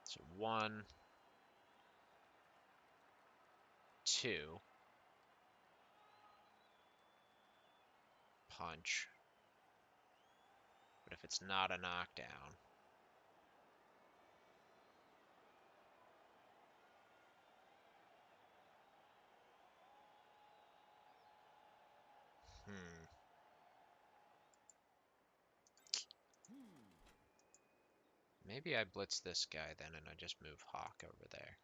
So 1, 2, punch. But if it's not a knockdown, maybe I blitz this guy then and I just move Hawk over there.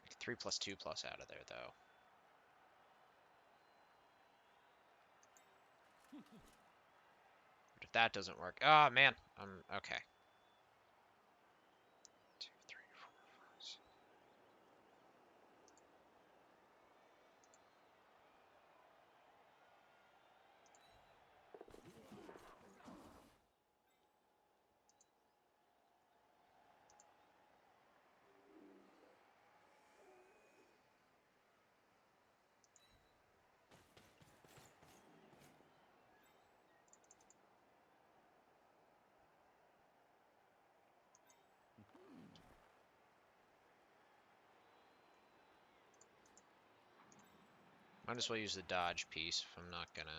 Like 3+2+ out of there though. But if that doesn't work, oh man, okay. 2, 3, 4, 5, 6. Might as well use the dodge piece if I'm not gonna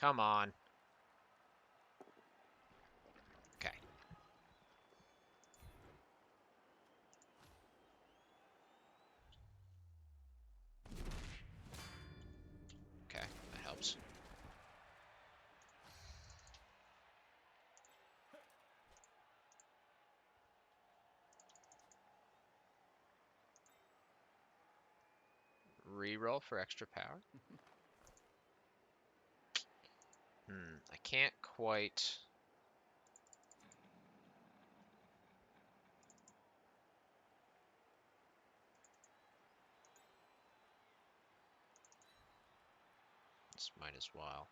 Come on. Okay. Okay, that helps. Reroll for extra power. I can't quite... This might as well.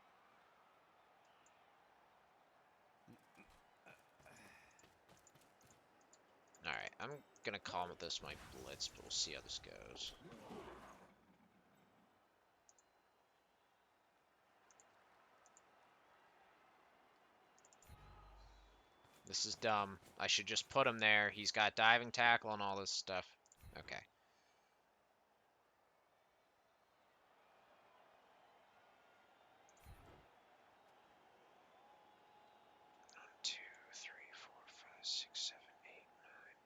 Alright, I'm gonna call this my blitz, but we'll see how this goes. This is dumb. I should just put him there. He's got diving tackle and all this stuff. Okay. One, two, three, four, five, six, seven, eight, nine.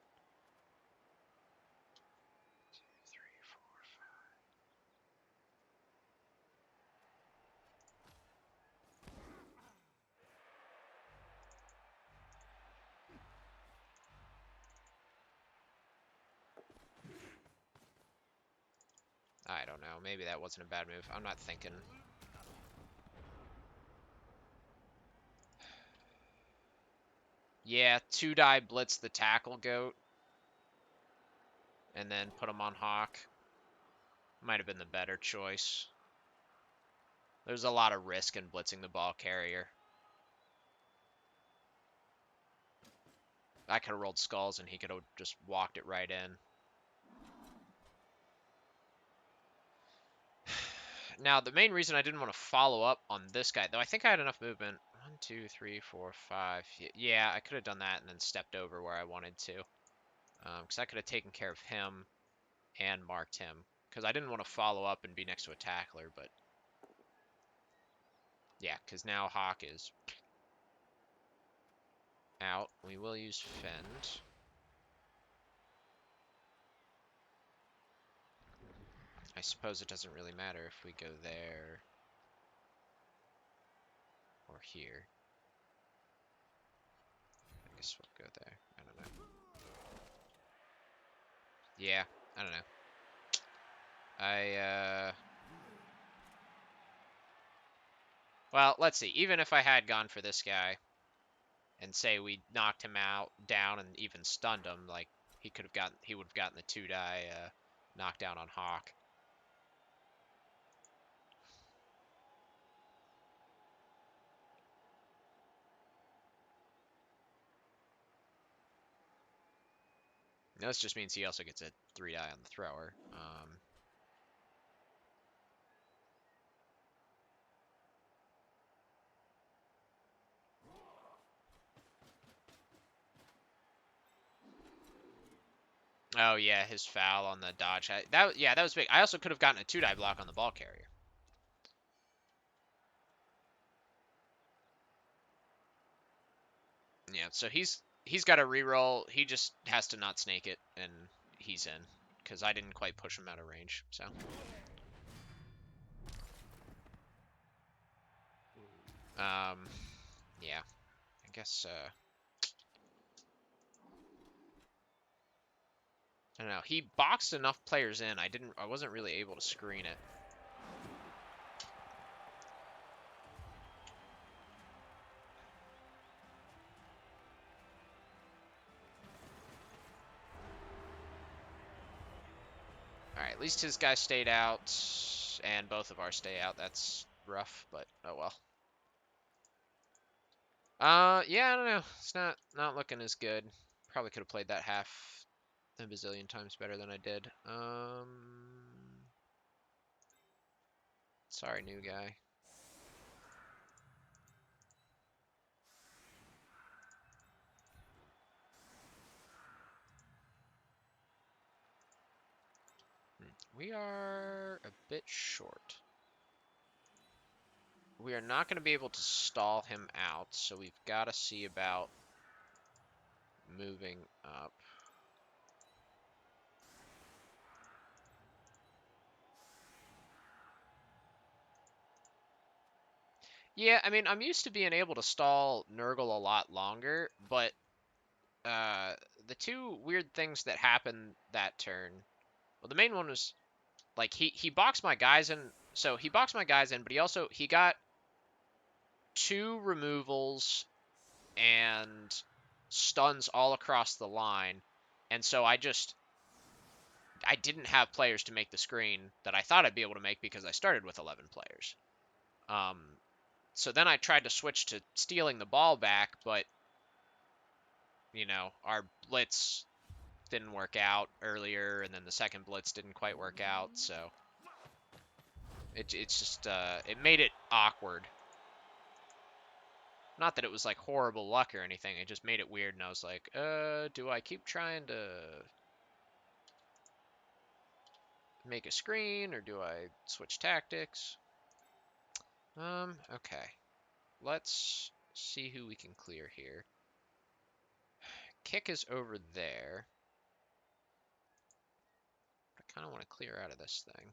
Two, three, four, five. I don't know. Maybe that wasn't a bad move. I'm not thinking. Yeah, 2-die blitz the tackle goat. And then put him on Hawk. Might have been the better choice. There's a lot of risk in blitzing the ball carrier. I could have rolled skulls and he could have just walked it right in. Now, the main reason I didn't want to follow up on this guy, though I think I had enough movement. 1, 2, 3, 4, 5. Yeah, I could have done that and then stepped over where I wanted to. Because I could have taken care of him and marked him. Because I didn't want to follow up and be next to a tackler, but... Yeah, because now Hawk is out. We will use Fend. I suppose it doesn't really matter if we go there or here. I guess we'll go there. I don't know. Yeah, I don't know. Well, let's see. Even if I had gone for this guy and say we knocked him out, down, and even stunned him, like he would have gotten the 2-die knockdown on Hawk. Now, this just means he also gets a 3-die on the thrower. Oh yeah, his foul on the dodge. That was big. I also could have gotten a 2-die block on the ball carrier. Yeah, so he's got a reroll. He just has to not snake it, and he's in. Because I didn't quite push him out of range, so. Yeah. I guess, I don't know. He boxed enough players in. I wasn't really able to screen it. Alright, at least his guy stayed out, and both of ours stay out. That's rough, but oh well. Yeah, I don't know. It's not looking as good. Probably could have played that half a bazillion times better than I did. Sorry, new guy. We are a bit short. we are not going to be able to stall him out, so we've got to see about moving up. Yeah, I mean, I'm used to being able to stall Nurgle a lot longer, but the two weird things that happened that turn, well, the main one was, like, he boxed my guys in, so he boxed my guys in, but he got 2 removals and stuns all across the line, and so I didn't have players to make the screen that I thought I'd be able to make because I started with 11 players. So then I tried to switch to stealing the ball back, but, you know, our blitz didn't work out earlier, and then the second blitz didn't quite work out, so it's just, it made it awkward. Not that it was, like, horrible luck or anything, it just made it weird, and I was like, do I keep trying to make a screen, or do I switch tactics? Okay. Let's see who we can clear here. Kick is over there. I kind of want to clear out of this thing.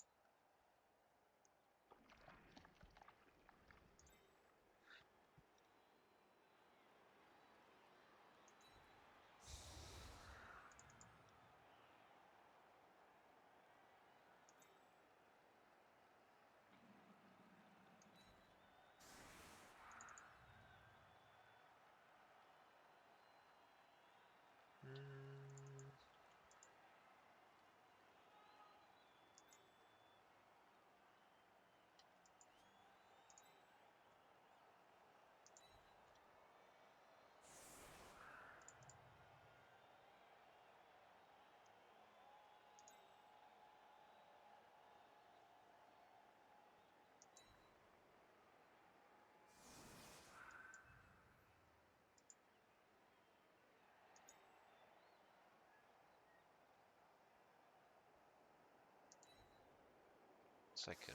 So I can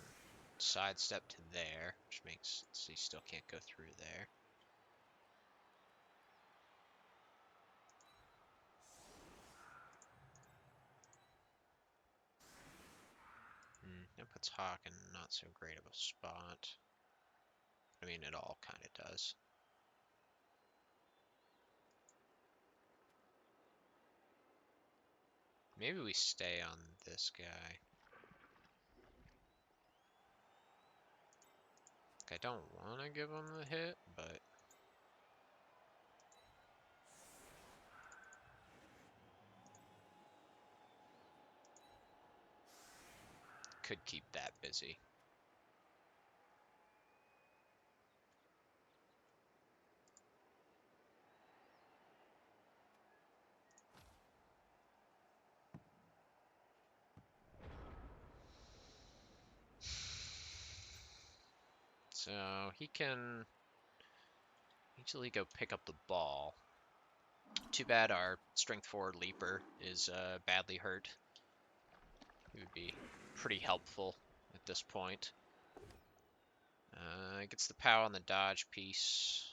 sidestep to there, which makes it so you still can't go through there. That puts Hawk in not so great of a spot. I mean, it all kind of does. Maybe we stay on this guy. I don't want to give him the hit, but could keep that busy. So he can easily go pick up the ball. Too bad our strength 4 leaper is badly hurt. He would be pretty helpful at this point. Gets the POW on the dodge piece.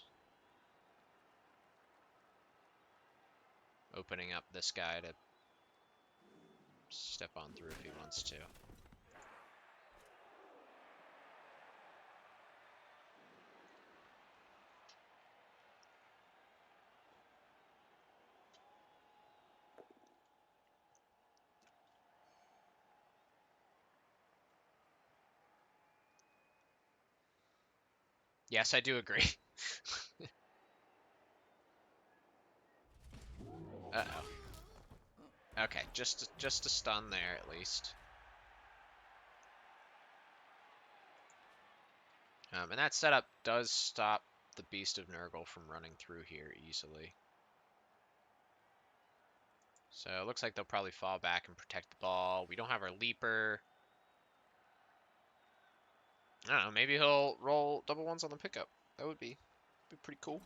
Opening up this guy to step on through if he wants to. Yes, I do agree. Uh-oh. Okay, just a stun there at least. And that setup does stop the Beast of Nurgle from running through here easily. So it looks like they'll probably fall back and protect the ball. We don't have our leaper. I don't know, maybe he'll roll double ones on the pickup. That would be pretty cool.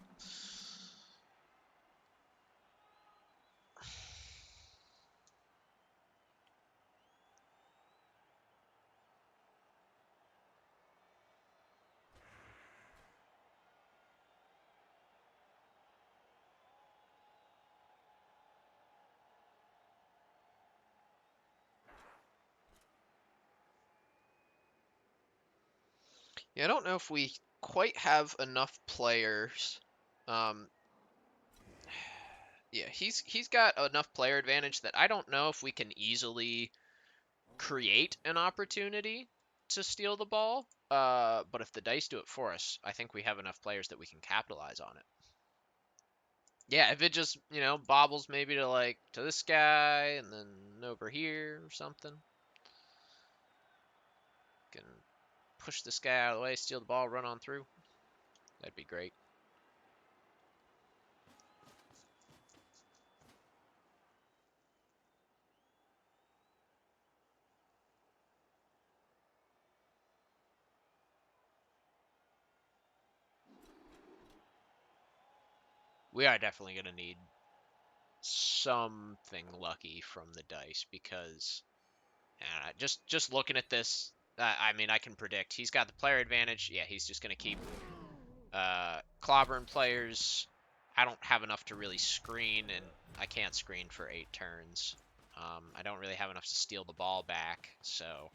Yeah, I don't know if we quite have enough players. Um, yeah, he's got enough player advantage that I don't know if we can easily create an opportunity to steal the ball. But if the dice do it for us, I think we have enough players that we can capitalize on it. Yeah, if it just, bobbles maybe to to this guy and then over here or something. Can push this guy out of the way, steal the ball, run on through. That'd be great. We are definitely going to need something lucky from the dice because just looking at this, I mean, I can predict he's got the player advantage. Yeah, he's just going to keep clobbering players. I don't have enough to really screen, and I can't screen for 8 turns. I don't really have enough to steal the ball back, so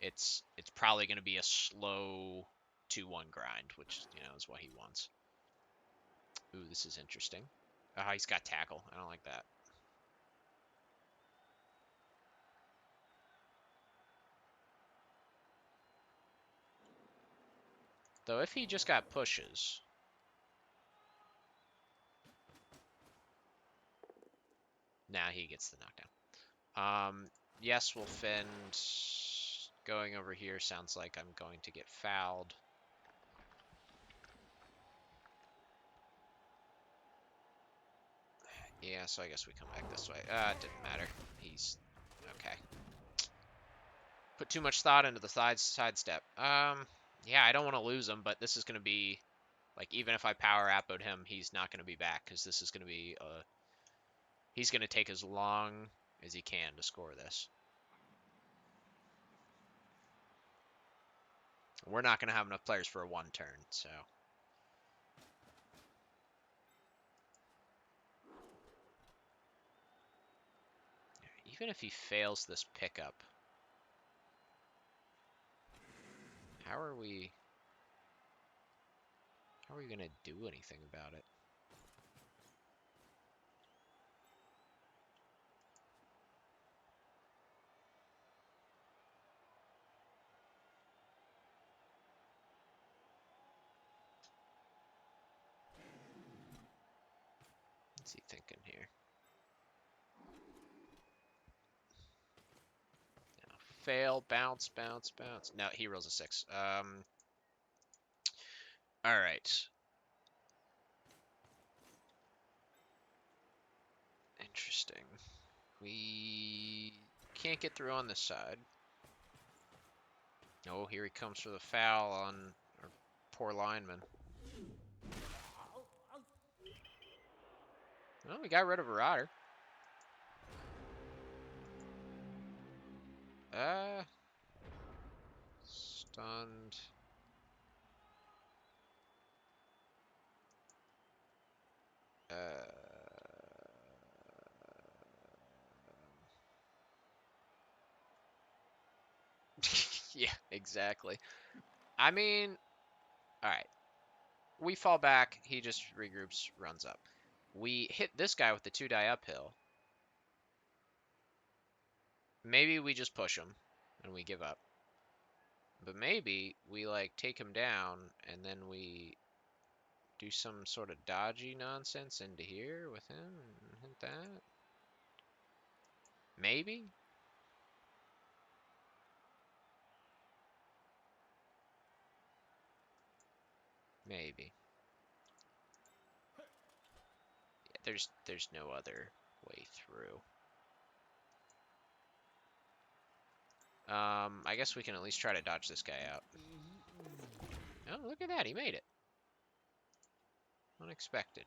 it's probably going to be a slow 2-1 grind, which is what he wants. Ooh, this is interesting. He's got tackle. I don't like that. Though if he just got pushes, now he gets the knockdown. Yes, we'll fend. Going over here sounds like I'm going to get fouled. Yeah, so I guess we come back this way. It didn't matter. He's okay. Put too much thought into the sidestep. Yeah, I don't want to lose him, but this is going to be like, even if I power appoed him, he's not going to be back because this is going to be he's going to take as long as he can to score this. We're not going to have enough players for a 1 turn, so. Even if he fails this pickup, how are we going to do anything about it? What's he thinking here? No, fail, bounce, bounce, bounce. No, he rolls a 6. All right. Interesting. We can't get through on this side. Oh, here he comes for the foul on our poor lineman. Well, we got rid of a rotter. Stunned. Yeah, exactly. I mean, all right. We fall back. He just regroups, runs up. We hit this guy with the 2-die uphill. Maybe we just push him and we give up. But maybe we take him down and then we do some sort of dodgy nonsense into here with him and hit that. Maybe. Maybe. Yeah, there's no other way through. I guess we can at least try to dodge this guy out. Oh, look at that. He made it. Unexpected.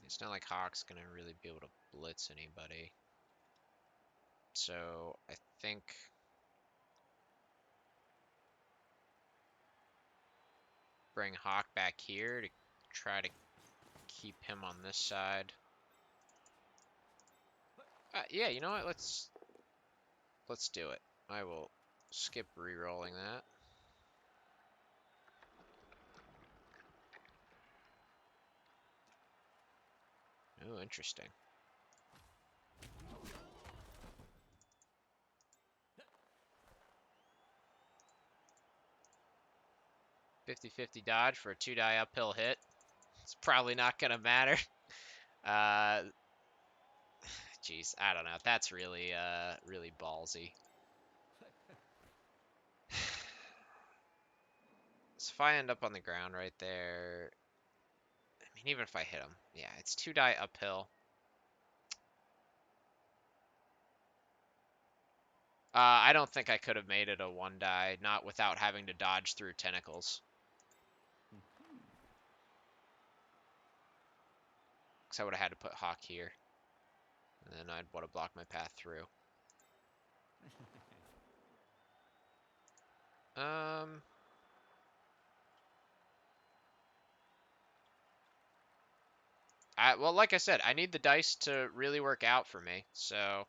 It's not like Hawk's gonna really be able to blitz anybody. So I think bring Hawk back here to try to keep him on this side. Yeah, you know what? Let's do it. I will skip re-rolling that. Oh, interesting. $50-50 dodge for a 2-die uphill hit. It's probably not gonna matter. Jeez, I don't know. That's really, really ballsy. So if I end up on the ground right there, I mean, even if I hit him, yeah, it's 2-die uphill. I don't think I could have made it a 1-die, not without having to dodge through tentacles. Because I would have had to put Hawk here. And then I'd want to block my path through. Well, like I said, I need the dice to really work out for me. So,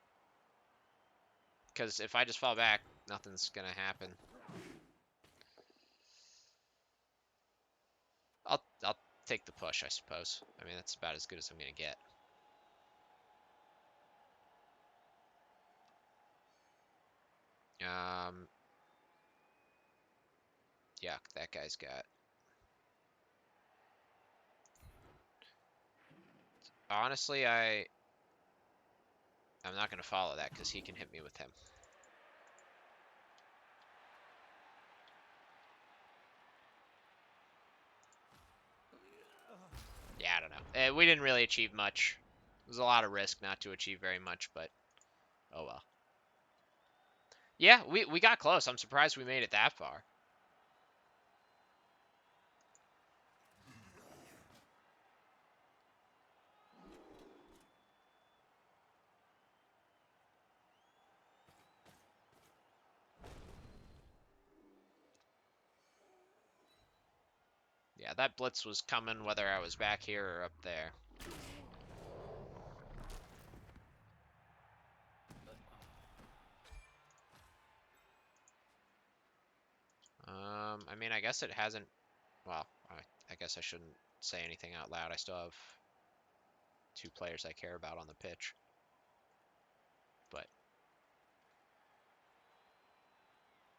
because if I just fall back, nothing's gonna happen. I'll take the push, I suppose. I mean, that's about as good as I'm gonna get. Yeah, that guy's got. Honestly, I'm not gonna follow that because he can hit me with him. Yeah, I don't know. We didn't really achieve much. It was a lot of risk not to achieve very much, but oh well. Yeah, we got close. I'm surprised we made it that far. Yeah, that blitz was coming whether I was back here or up there. I mean, I guess it hasn't. Well, I guess I shouldn't say anything out loud. I still have 2 players I care about on the pitch. But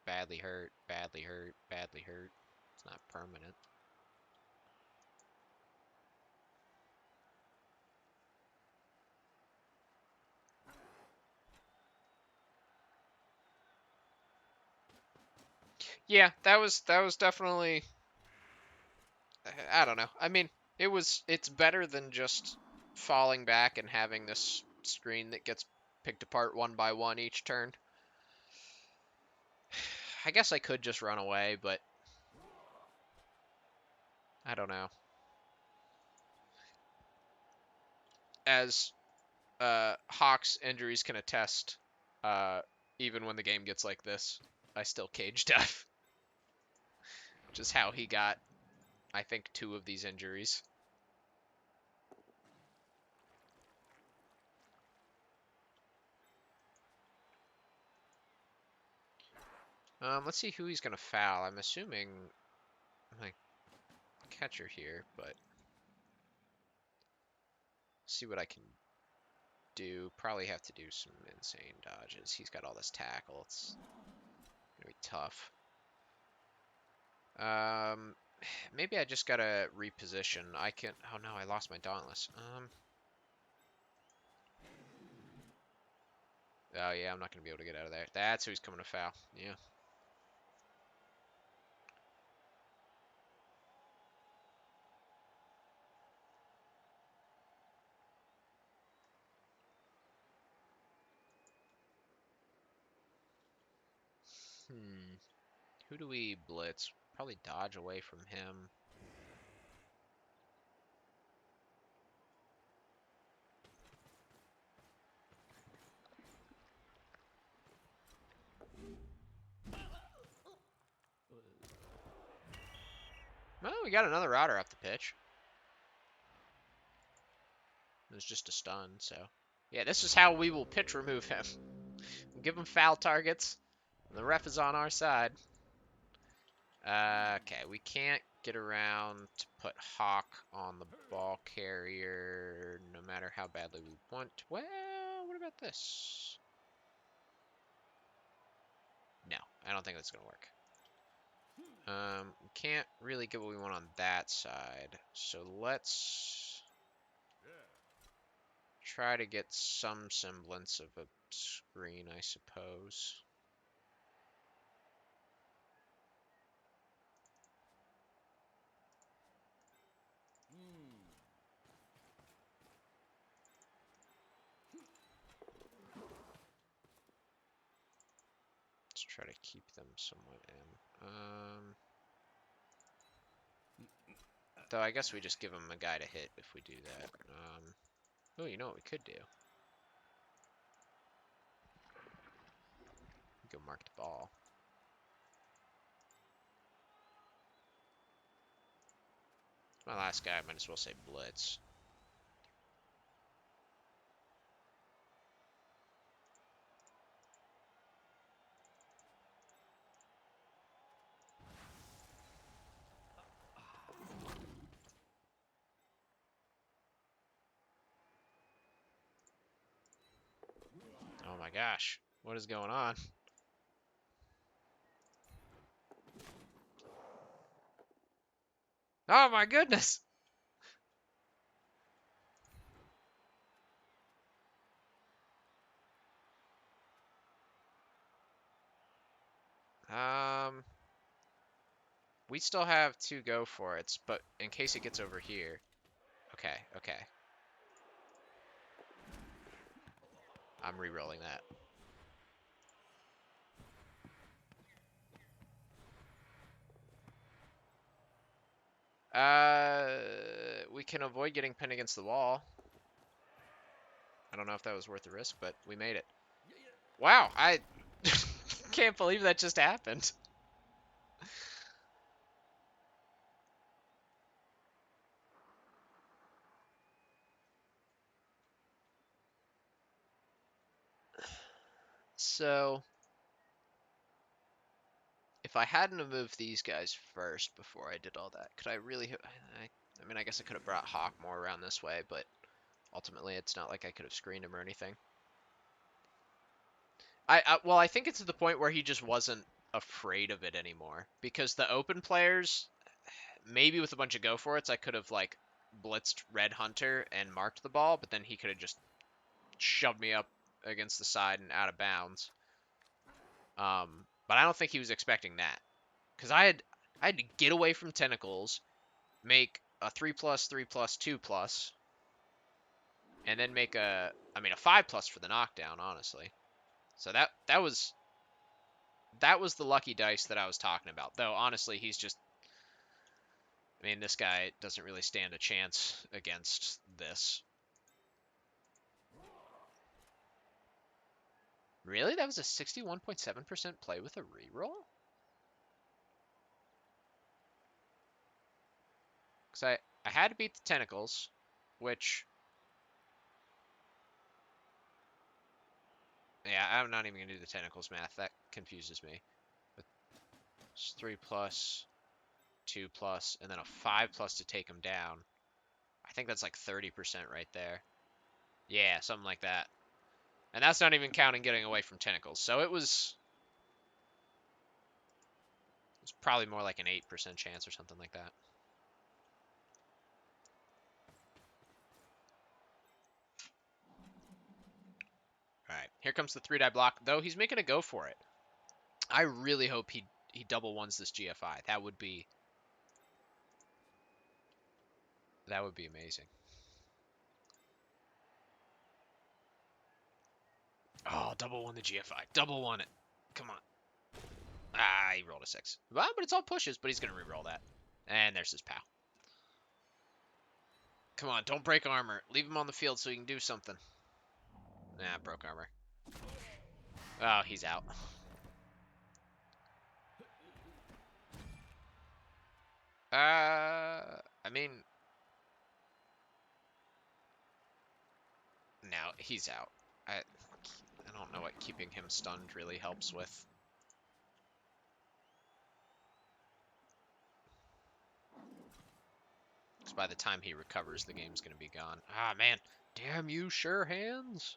badly hurt, badly hurt, badly hurt. It's not permanent. Yeah, that was definitely. I don't know. I mean, it's better than just falling back and having this screen that gets picked apart one by one each turn. I guess I could just run away, but I don't know. As Hawk's injuries can attest, even when the game gets like this, I still cage death. Which is how he got, I think, 2 of these injuries. Let's see who he's going to foul. I'm assuming like catcher here, but see what I can do. Probably have to do some insane dodges. He's got all this tackle. It's gonna be tough. Maybe I just gotta reposition. I can. Oh no, I lost my dauntless. Oh yeah, I'm not gonna be able to get out of there. That's who he's coming to foul. Yeah. Who do we blitz? Probably dodge away from him. Well, we got another router off the pitch. It was just a stun, so... Yeah, this is how we will pitch remove him. We'll give him foul targets. And the ref is on our side. Okay, we can't get around to put Hawk on the ball carrier, no matter how badly we want. Well, what about this? No, I don't think that's going to work. We can't really get what we want on that side, so let's try to get some semblance of a screen, I suppose. Let's try to keep them somewhat in. Though I guess we just give him a guy to hit if we do that. Oh, you know what we could do? Go mark the ball. My last guy, I might as well say blitz. Oh my gosh, what is going on? Oh my goodness! We still have 2 go for it, but in case it gets over here. Okay, okay. I'm re-rolling that. We can avoid getting pinned against the wall. I don't know if that was worth the risk, but we made it. Wow, I can't believe that just happened. So, if I hadn't have moved these guys first before I did all that, could I really... I mean, I guess I could have brought Hawk more around this way, but ultimately it's not like I could have screened him or anything. Well, I think it's to the point where he just wasn't afraid of it anymore. Because the open players, maybe with a bunch of go-for-its, I could have, like, blitzed Red Hunter and marked the ball, but then he could have just shoved me up against the side and out of bounds. But I don't think he was expecting that. Because I had to get away from tentacles, make a 3+, 3+, 2+, and then make a 5+ for the knockdown, honestly. So that was the lucky dice that I was talking about. Though honestly, he's just, I mean, this guy doesn't really stand a chance against this. Really? That was a 61.7% play with a reroll? Because I had to beat the tentacles, which... Yeah, I'm not even going to do the tentacles math. That confuses me. But it's 3+, 2+, and then a 5+ to take him down. I think that's like 30% right there. Yeah, something like that. And that's not even counting getting away from tentacles. So it was probably more like an 8% chance or something like that. All right, here comes the 3-die block. Though he's making a go for it. I really hope he double ones this GFI. That would be amazing. Oh, double one the GFI. Double one it. Come on. Ah, he rolled a 6. Well, but it's all pushes, but he's going to re-roll that. And there's his POW. Come on, don't break armor. Leave him on the field so he can do something. Nah, broke armor. Oh, he's out. I mean, no, he's out. I don't know what keeping him stunned really helps with. Because by the time he recovers, the game's going to be gone. Ah, man. Damn you, sure hands.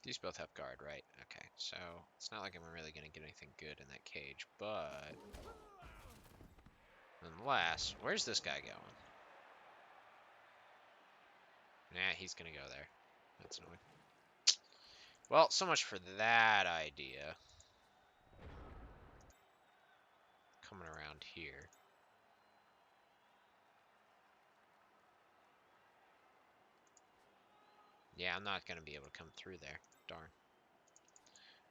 These both have guard, right? Okay, so it's not like I'm really going to get anything good in that cage, but... Unless... Where's this guy going? Nah, he's going to go there. That's annoying. Well, so much for that idea. Coming around here. Yeah, I'm not going to be able to come through there. Darn.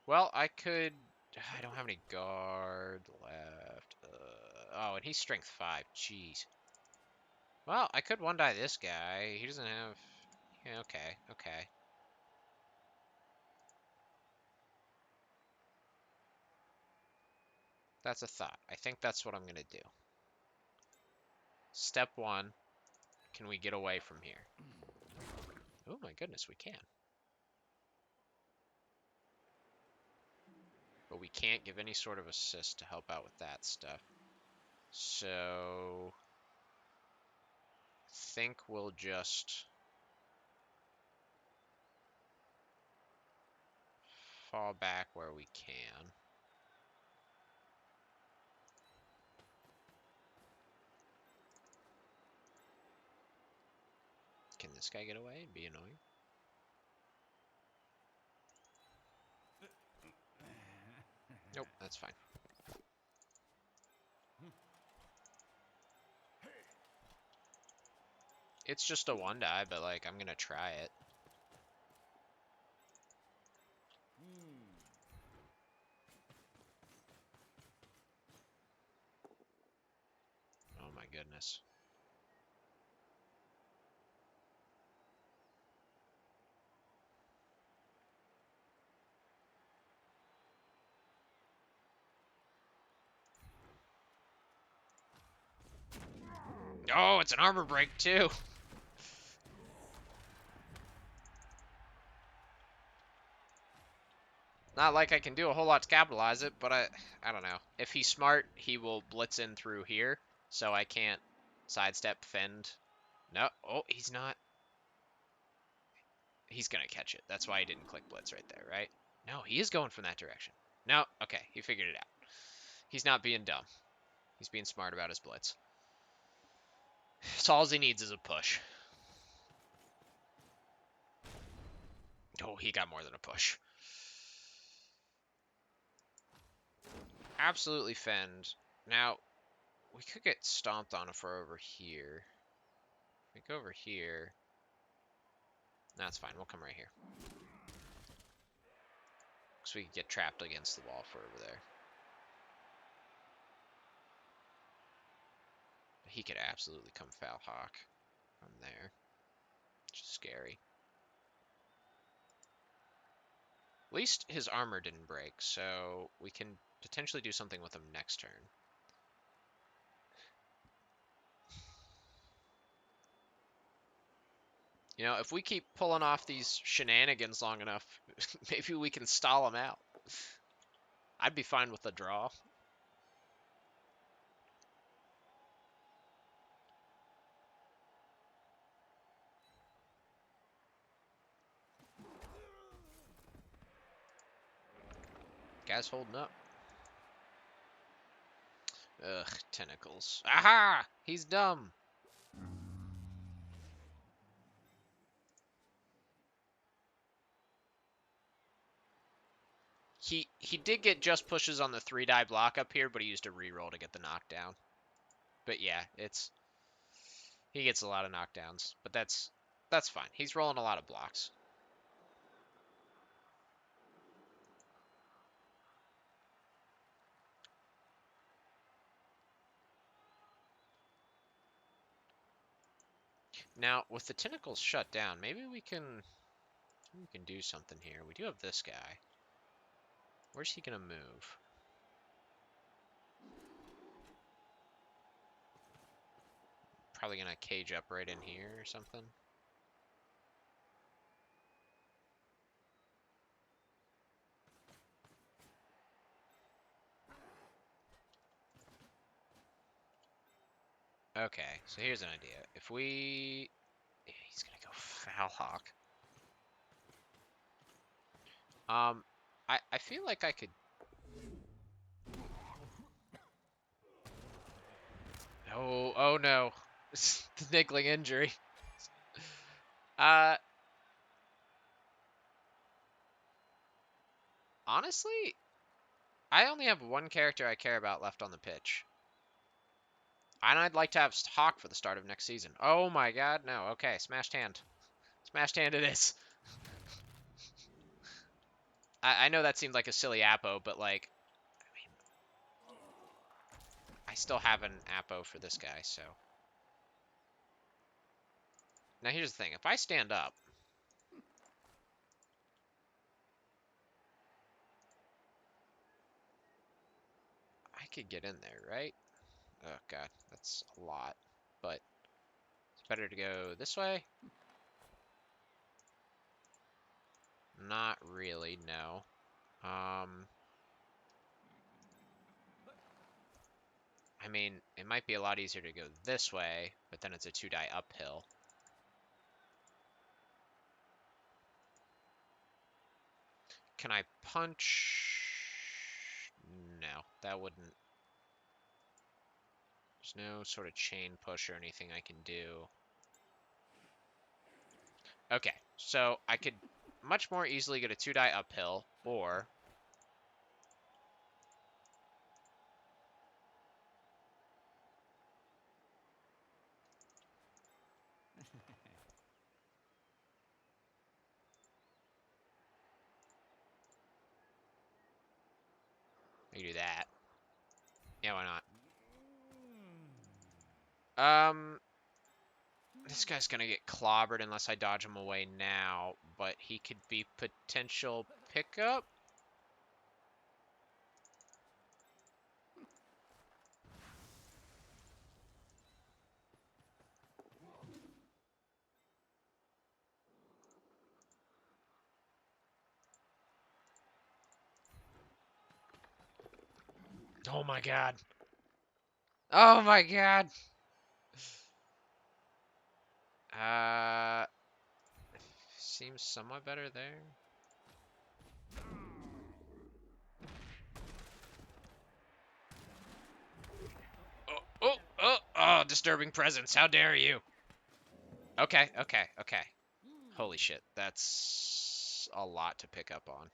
Well, I could... I don't have any guard left. Oh, and he's strength 5. Jeez. Well, I could one-die this guy. He doesn't have... Yeah, okay, okay. That's a thought. I think that's what I'm going to do. Step 1. Can we get away from here? Oh my goodness, we can. But we can't give any sort of assist to help out with that stuff. So... I think we'll just... fall back where we can. Can this guy get away and be annoying? Nope, that's fine. It's just a one-die, but like, I'm gonna try it. Oh my goodness. Oh, it's an armor break too. Not like I can do a whole lot to capitalize it, but I don't know. If he's smart, he will blitz in through here, so I can't sidestep, fend. No, oh, he's not. He's gonna catch it. That's why he didn't click blitz right there, right? No, he is going from that direction. No, okay, he figured it out. He's not being dumb. He's being smart about his blitz. So all he needs is a push. Oh, he got more than a push. Absolutely fend. Now, we could get stomped on if we're over here. If we go over here... That's fine, we'll come right here. Because we could get trapped against the wall if we're over there. He could absolutely come foul hawk from there. Which is scary. At least his armor didn't break, so we can potentially do something with him next turn. You know, if we keep pulling off these shenanigans long enough, maybe we can stall him out. I'd be fine with a draw. Guy's holding up. Ugh, tentacles. Aha! He's dumb. He did get just pushes on the 3-die block up here, but he used a reroll to get the knockdown. But yeah, he gets a lot of knockdowns, but that's fine. He's rolling a lot of blocks. Now, with the tentacles shut down, maybe we can do something here. We do have this guy. Where's he gonna move? Probably gonna cage up right in here or something. Okay, so here's an idea. If we... Yeah, he's gonna go Foul Hawk. I feel like I could... Oh no. The niggling injury. Uh, honestly, I only have one character I care about left on the pitch. And I'd like to have Hawk for the start of next season. Oh my god, no. Okay, smashed hand. Smashed hand it is. I know that seemed like a silly Apo, but like, I mean, I still have an Apo for this guy, so. Now here's the thing. If I stand up, I could get in there, right? Oh god, that's a lot. But it's better to go this way. Not really, no. I mean, it might be a lot easier to go this way, but then it's a 2-die uphill. Can I punch? No, that wouldn't. There's no sort of chain push or anything I can do. Okay, so I could much more easily get a 2-die uphill, or... I can do that. Yeah, why not? This guy's gonna get clobbered unless I dodge him away now, but he could be potential pickup. Oh my god. Oh my god. Seems somewhat better there. Oh, disturbing presence. How dare you? Okay. Holy shit. That's a lot to pick up on.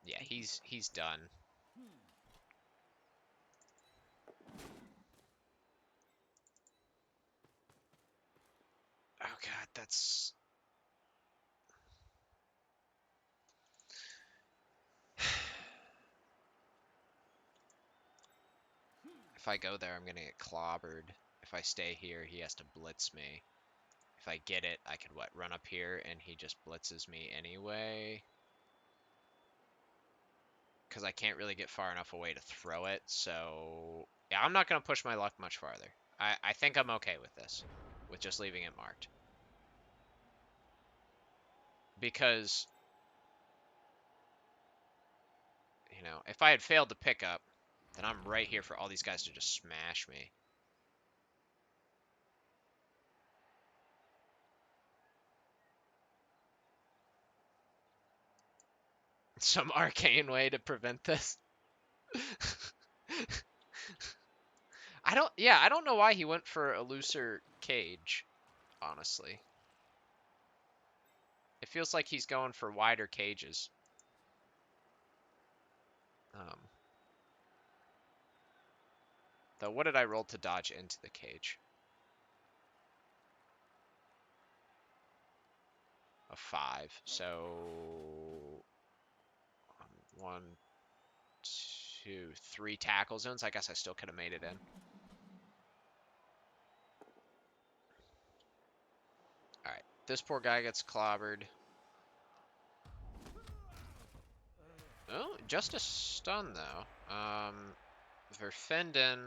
Yeah, he's done. Oh god, that's... If I go there, I'm gonna get clobbered. If I stay here, he has to blitz me. If I get it, I could, what, run up here and he just blitzes me anyway. Because I can't really get far enough away to throw it, so... Yeah, I'm not going to push my luck much farther. I think I'm okay with this, with just leaving it marked. Because, you know, if I had failed to pick up, then I'm right here for all these guys to just smash me. Some arcane way to prevent this. I don't know why he went for a looser cage, honestly. It feels like he's going for wider cages. Though, what did I roll to dodge into the cage? A 5. So, 1, 2, 3 tackle zones. I guess I still could have made it in. this poor guy gets clobbered. Oh, just a stun, though. Verfenden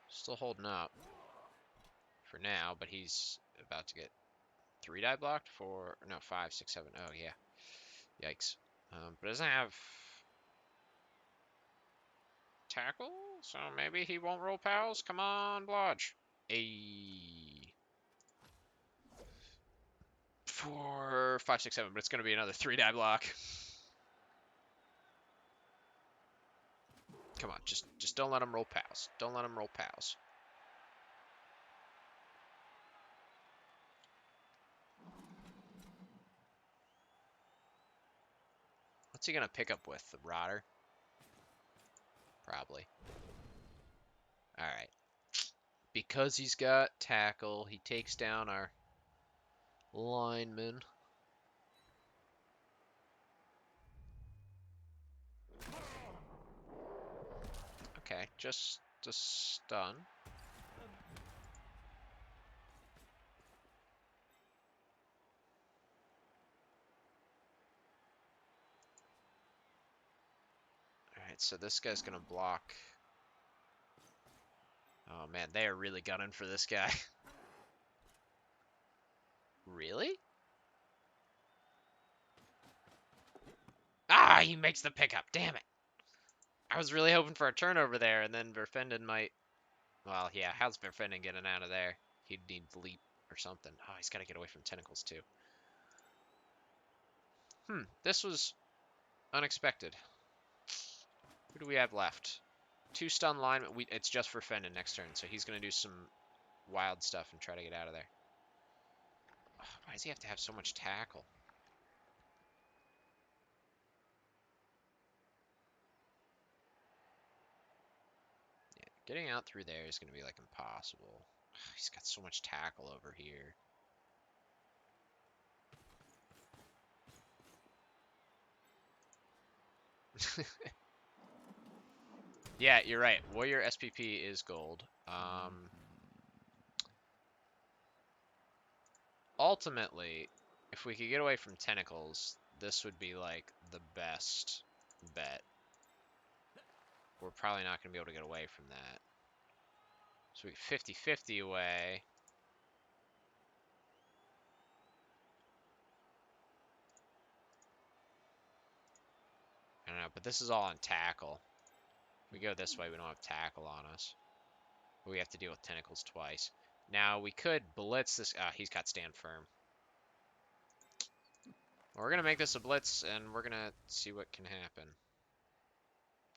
still holding up for now, but he's about to get 3 die blocked for, no, 5, 6, 7. Oh, yeah. Yikes. But doesn't have tackle, so maybe he won't roll pals. Come on, Blodge. A 4, 5, 6, 7, but it's going to be another 3 die block. Come on, just don't let him roll pals. Don't let him roll pals. What's he going to pick up with? The Rotter? Probably. Alright. Because he's got tackle, he takes down our lineman. Okay, just a stun. Alright, so this guy's gonna block. Oh man, they are really gunning for this guy. Really? Ah, he makes the pickup. Damn it. I was really hoping for a turnover there, and then Verfenden might... Well, yeah, how's Verfenden getting out of there? He'd need leap or something. Oh, he's got to get away from tentacles, too. This was unexpected. Who do we have left? 2 stun linemen. It's just Verfenden next turn, so he's going to do some wild stuff and try to get out of there. Oh, why does he have to have so much tackle? Yeah, getting out through there is going to be, like, impossible. He's got so much tackle over here. Yeah, you're right. Warrior SPP is gold. Ultimately, if we could get away from tentacles, this would be like the best bet. We're probably not going to be able to get away from that. So we get 50-50 away. I don't know, but this is all on tackle. If we go this way, we don't have tackle on us. We have to deal with tentacles twice. Now, we could blitz this. He's got stand firm. We're going to make this a blitz, and we're going to see what can happen.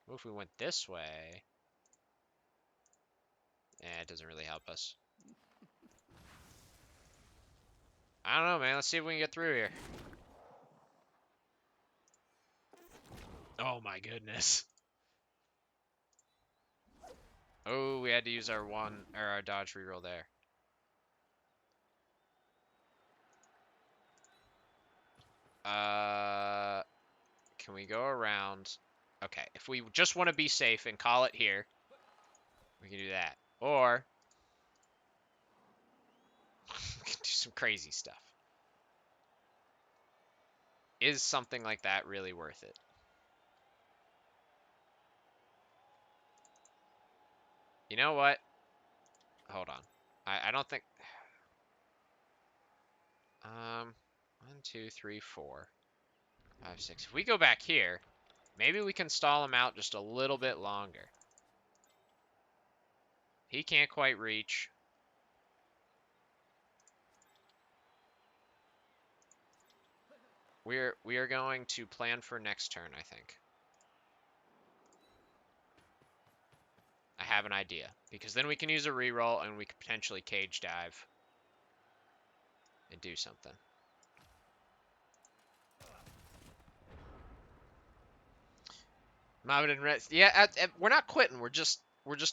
What if we went this way? Eh, it doesn't really help us. I don't know, man. Let's see if we can get through here. Oh, my goodness. Oh, we had to use our dodge reroll there. Can we go around? Okay, if we just want to be safe and call it here, we can do that. Or we can do some crazy stuff. Is something like that really worth it? You know what? Hold on. I don't think... 1, 2, 3, 4, 5, 6. If we go back here, maybe we can stall him out just a little bit longer. He can't quite reach. We are going to plan for next turn, I think. I have an idea. Because then we can use a reroll and we could potentially cage dive and do something. Mohammed and Red. Yeah, we're not quitting. We're just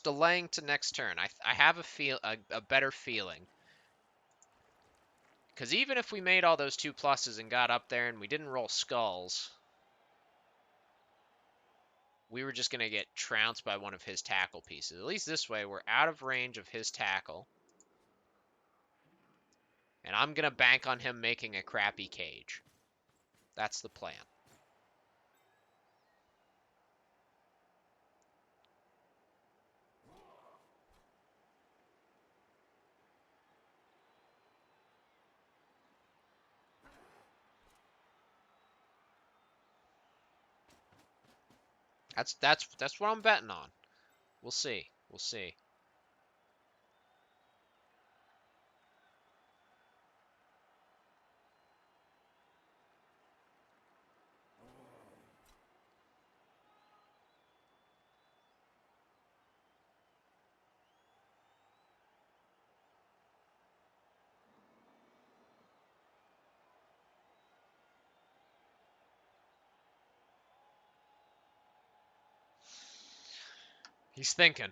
delaying to next turn. I have a better feeling. Because even if we made all those 2 pluses and got up there and we didn't roll skulls, we were just going to get trounced by one of his tackle pieces. At least this way, we're out of range of his tackle. And I'm going to bank on him making a crappy cage. That's the plan. That's what I'm betting on. We'll see. We'll see. He's thinking.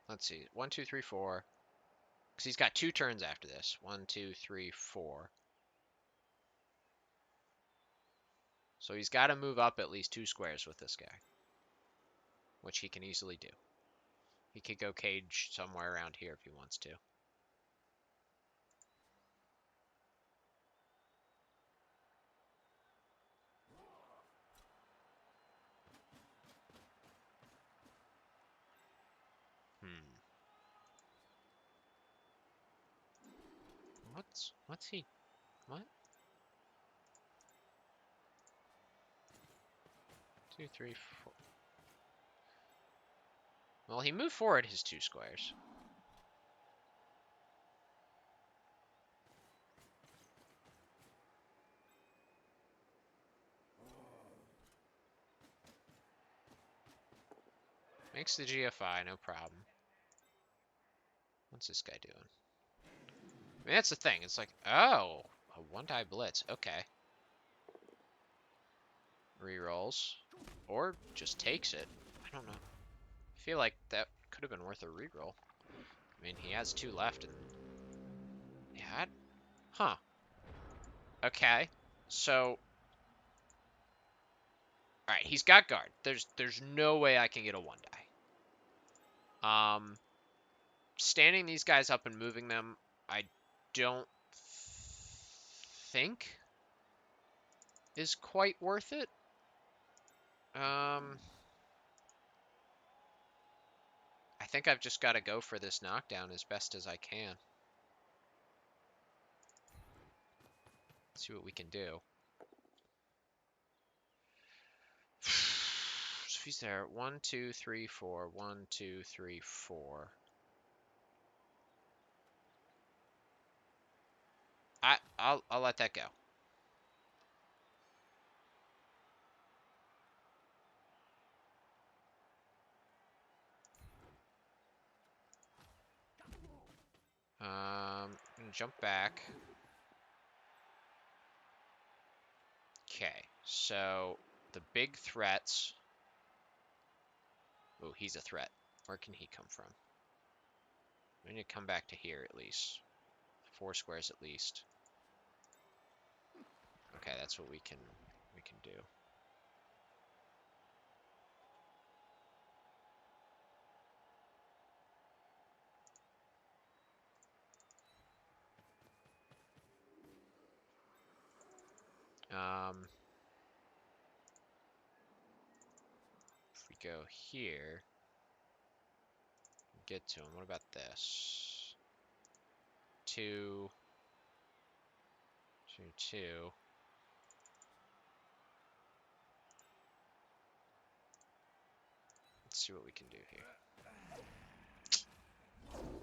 Let's see. 1, 2, 3, 4. Because he's got 2 turns after this. 1, 2, 3, 4. So he's got to move up at least 2 squares with this guy. Which he can easily do. He could go cage somewhere around here if he wants to. What's he? What? 2, 3, 4. Well, he moved forward his 2 squares. Makes the GFI, no problem. What's this guy doing? I mean, that's the thing. It's like, oh, a 1-die blitz. Okay. Rerolls. Or just takes it. I don't know. I feel like that could have been worth a reroll. I mean, he has 2 left. And yeah. Huh. Okay. So. Alright, he's got guard. There's no way I can get a 1-die. Standing these guys up and moving them, I don't think is quite worth it. I think I've just got to go for this knockdown as best as I can. Let's see what we can do. So he's there. 1, 2, 3, 4. 1, 2, 3, 4. I'll let that go. I'm gonna jump back. Okay, so the big threats. Oh, he's a threat. Where can he come from? We need to come back to here at least. 4 squares at least. Okay, that's what we can do. If we go here, get to him. What about this? 2, 2, 2. Let's see what we can do here.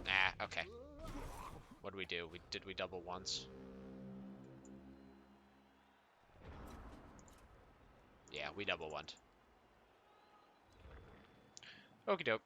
Ah, okay. What did we do? Did we double once? Yeah, we double one. Okie doke.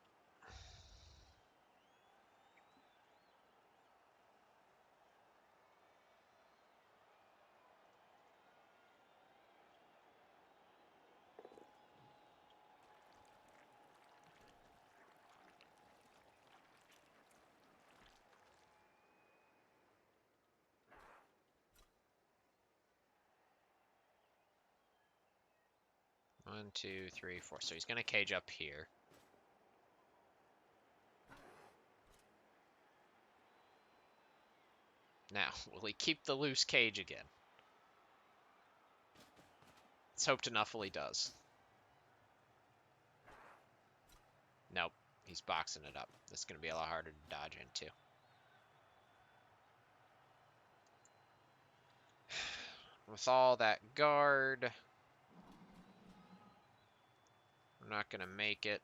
1, 2, 3, 4. So he's going to cage up here. Now, will he keep the loose cage again? Let's hope to Nuffle he does. Nope. He's boxing it up. This is going to be a lot harder to dodge into. With all that guard, we're not going to make it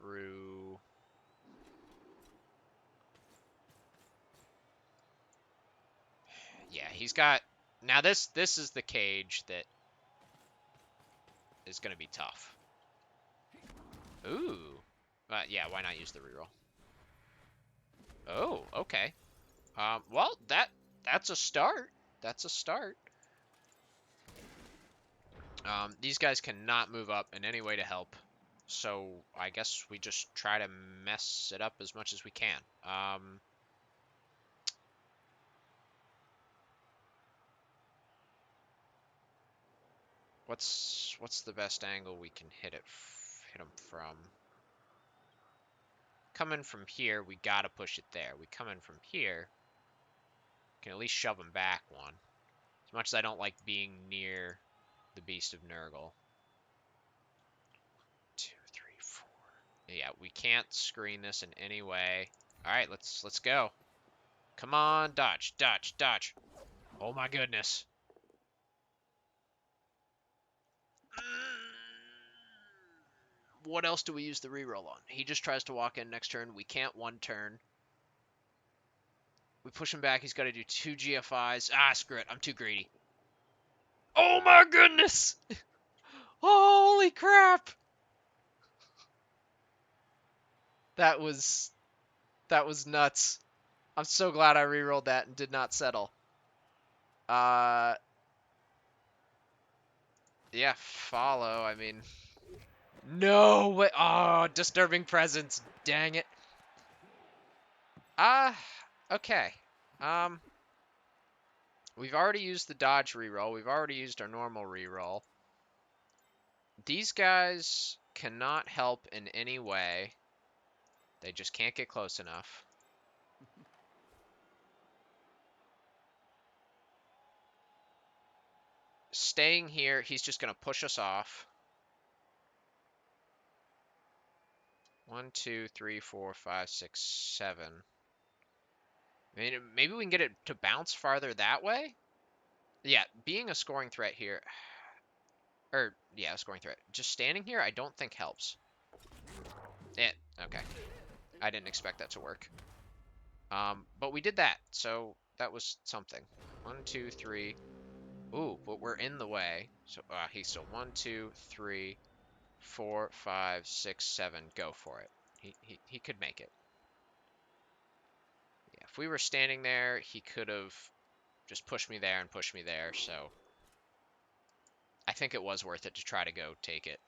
through. Yeah, he's got... Now this is the cage that is going to be tough. Ooh. Yeah, why not use the reroll? Oh, okay. Well, that's a start. That's a start. These guys cannot move up in any way to help. So I guess we just try to mess it up as much as we can. What's the best angle we can hit him from? Coming from here, we gotta push it there. We come in from here, can at least shove him back one. As much as I don't like being near the Beast of Nurgle. 2, 3, 4. Yeah, we can't screen this in any way. All right, let's go. Come on, dodge, dodge, dodge. Oh my goodness. What else do we use the reroll on? He just tries to walk in next turn. We can't one turn. We push him back. He's got to do 2 GFIs. Ah, screw it. I'm too greedy. Oh my goodness! Holy crap! That was nuts. I'm so glad I rerolled that and did not settle. Yeah, follow. I mean, no way. Oh, disturbing presence. Dang it. Okay. We've already used the dodge reroll. We've already used our normal reroll. These guys cannot help in any way. They just can't get close enough. Staying here, he's just going to push us off. 1, 2, 3, 4, 5, 6, 7. I mean, maybe we can get it to bounce farther that way? Yeah, being a scoring threat here... Or, yeah, a scoring threat. Just standing here, I don't think helps. Okay. I didn't expect that to work. But we did that, so that was something. 1, 2, 3. Ooh, but we're in the way. So, he's so 1, 2, 3, 4, 5, 6, 7. Go for it. He could make it. Yeah, if we were standing there, he could have just pushed me there and pushed me there, so I think it was worth it to try to go take it.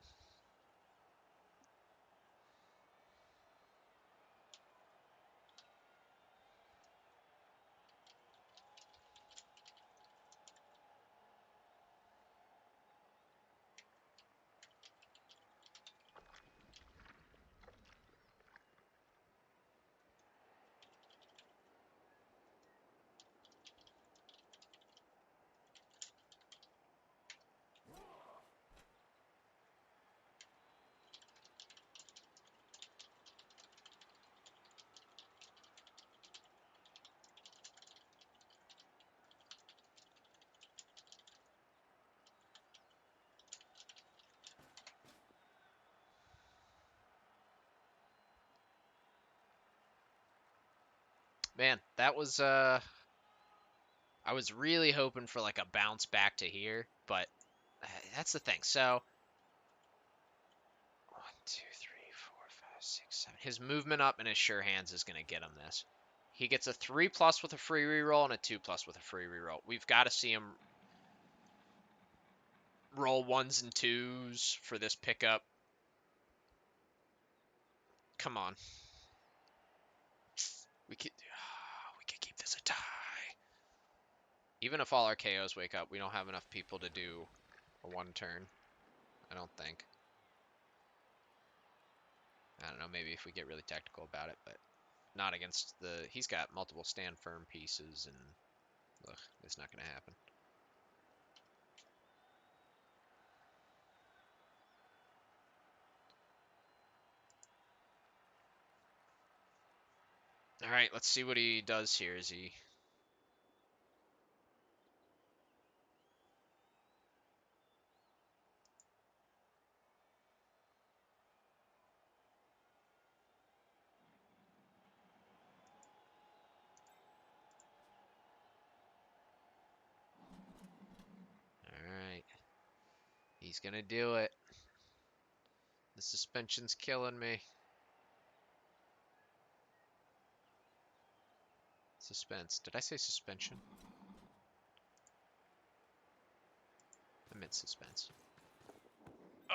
Man, that was, I was really hoping for like a bounce back to here, but that's the thing. So, 1, 2, 3, 4, 5, 6, 7. His movement up and his sure hands is going to get him this. He gets a 3+ with a free reroll and a 2+ with a free reroll. We've got to see him roll 1s and 2s for this pickup. Come on. We could keep this a tie. Even if all our KOs wake up, we don't have enough people to do a 1 turn. I don't think. I don't know, maybe if we get really technical about it, but not against the... He's got multiple stand firm pieces, and... Ugh, it's not going to happen. Alright, let's see what he does here. Is he... Alright. He's going to do it. The suspension's killing me. Suspense. Did I say suspension? I meant suspense.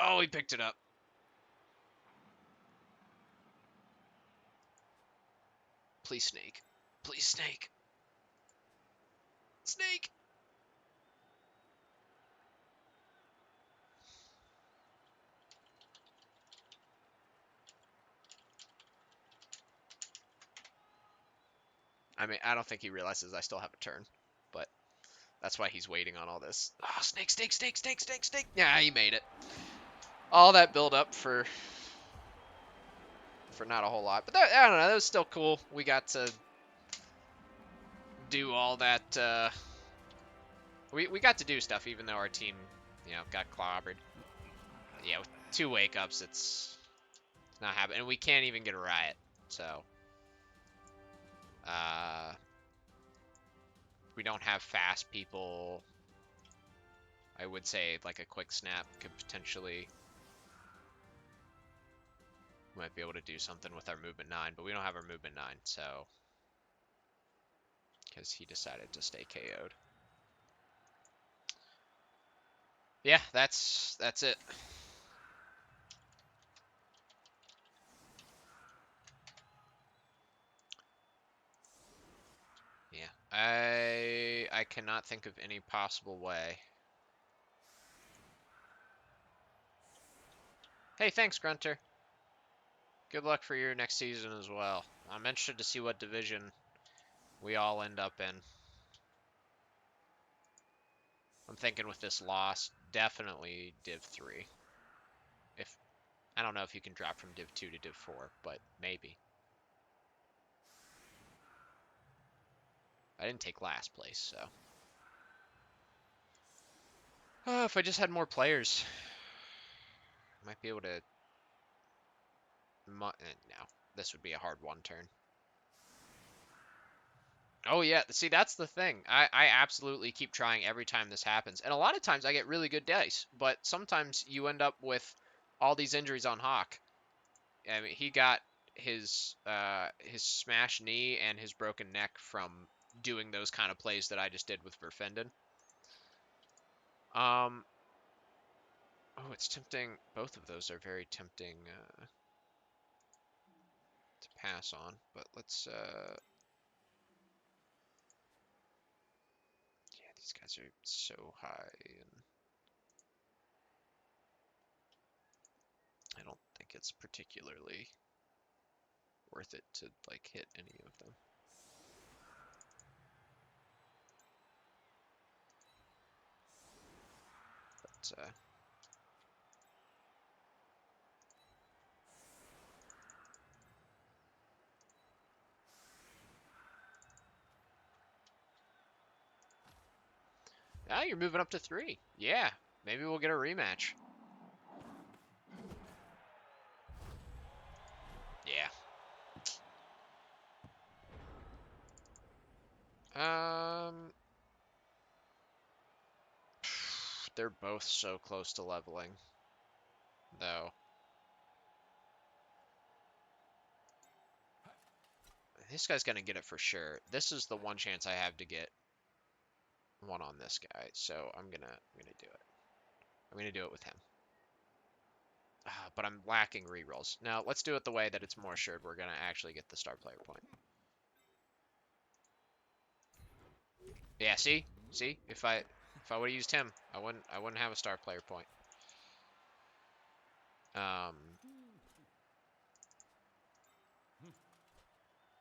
Oh, he picked it up. Please, snake. Please, snake. Snake! I mean, I don't think he realizes I still have a turn, but that's why he's waiting on all this. Oh, snake, snake, snake, snake, snake, snake. Yeah, he made it. All that build up for not a whole lot. But that, I don't know, that was still cool. We got to do all that. We got to do stuff even though our team, got clobbered. Yeah, with 2 wake-ups, it's not happening. And we can't even get a riot, so... we don't have fast people. I would say like a quick snap could potentially... We might be able to do something with our movement 9, but we don't have our movement 9, so... Because he decided to stay KO'd. Yeah, that's it. Yeah, I cannot think of any possible way. Hey, thanks, Grunter. Good luck for your next season as well. I'm interested to see what division we all end up in. I'm thinking with this loss, definitely Div 3. I don't know if you can drop from Div 2 to Div 4, but maybe. I didn't take last place, so. If I just had more players, I might be able to... No, this would be a hard 1 turn. Oh yeah, see, that's the thing. I absolutely keep trying every time this happens. And a lot of times I get really good dice, but sometimes you end up with all these injuries on Hawk. I mean, he got his smashed knee and his broken neck from doing those kind of plays that I just did with Verfenden. Oh, it's tempting. Both of those are very tempting to pass on, but let's... Yeah, these guys are so high, and I don't think it's particularly worth it to, like, hit any of them. But, now you're moving up to 3. Yeah, maybe we'll get a rematch. Yeah. They're both so close to leveling, though. This guy's gonna get it for sure. This is the one chance I have to get one on this guy, so I'm gonna do it. I'm gonna do it with him. But I'm lacking rerolls. Now, let's do it the way that it's more assured we're gonna actually get the star player point. Yeah, see? See? If I would have used him, I wouldn't have a star player point. I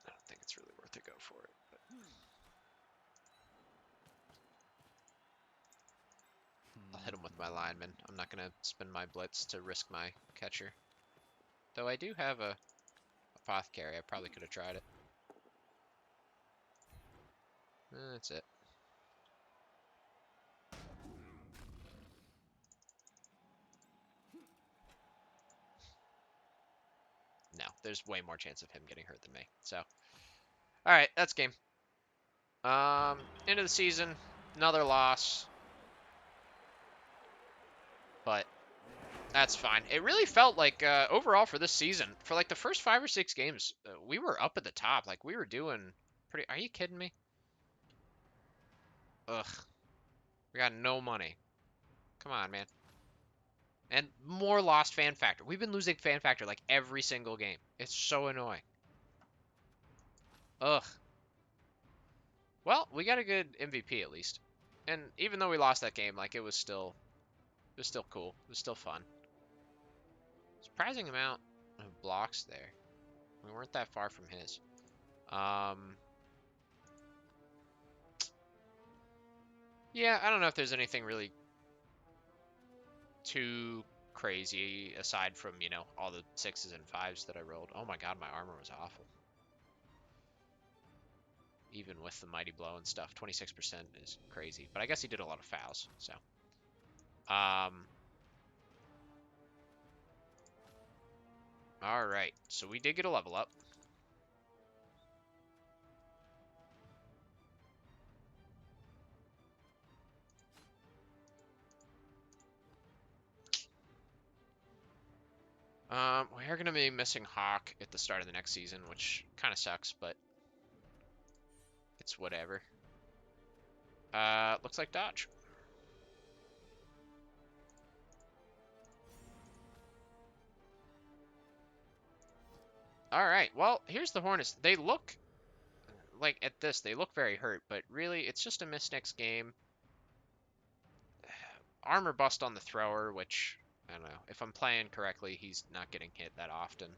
don't think it's really worth to go for it. But. I'll hit him with my lineman. I'm not going to spend my blitz to risk my catcher. Though I do have a apothecary. I probably could have tried it. That's it. No, there's way more chance of him getting hurt than me. So, all right, that's game. End of the season, another loss, but that's fine. It really felt like overall for this season, for like the first 5 or 6 games, we were up at the top. Like we were doing pretty. Are you kidding me? Ugh, we got no money. Come on, man. And more lost fan factor. We've been losing fan factor like every single game. It's so annoying. Ugh. Well, we got a good MVP at least. And even though we lost that game, like it was still cool. It was still fun. Surprising amount of blocks there. We weren't that far from his. Yeah, I don't know if there's anything really too crazy aside from, you know, all the 6s and 5s that I rolled. Oh my god, my armor was awful. Even with the mighty blow and stuff, 26% is crazy. But I guess he did a lot of fouls, so. All right, so we did get a level up. We are going to be missing Hawk at the start of the next season, which kind of sucks, but it's whatever. Looks like dodge. All right, well, here's the Hornets. They look, like, at this, they look very hurt, but really, it's just a miss next game. Armor bust on the thrower, which, I don't know. If I'm playing correctly, he's not getting hit that often.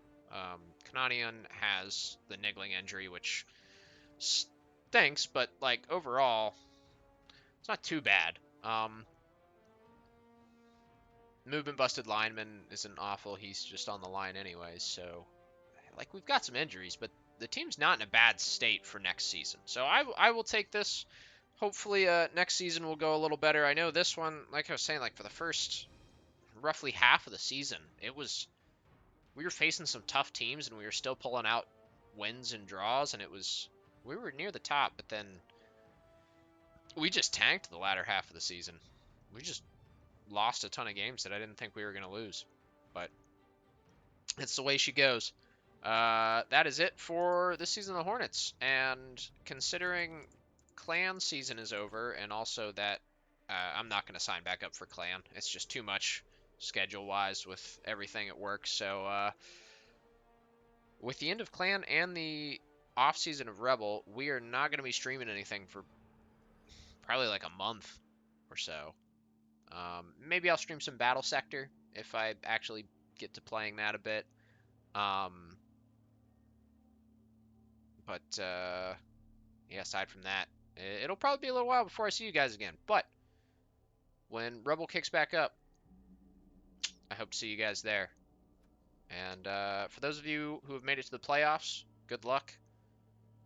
Kananian has the niggling injury, which stinks, but, like, overall, it's not too bad. Movement busted lineman isn't awful. He's just on the line anyways, so like we've got some injuries, but the team's not in a bad state for next season. So I will take this. Hopefully next season will go a little better. I know this one, like I was saying, like for the first roughly half of the season, we were facing some tough teams and we were still pulling out wins and draws, and we were near the top, but then we just tanked the latter half of the season. We just lost a ton of games that I didn't think we were going to lose, but it's the way she goes. That is it for this season of the Hornets. And considering Clan season is over, and also that I'm not going to sign back up for Clan. It's just too much schedule-wise with everything at work. So with the end of Clan and the off-season of REBBL, we are not going to be streaming anything for probably like a month or so. Maybe I'll stream some Battle Sector if I actually get to playing that a bit. But yeah, aside from that, it'll probably be a little while before I see you guys again. But when REBBL kicks back up, I hope to see you guys there. And for those of you who have made it to the playoffs, good luck.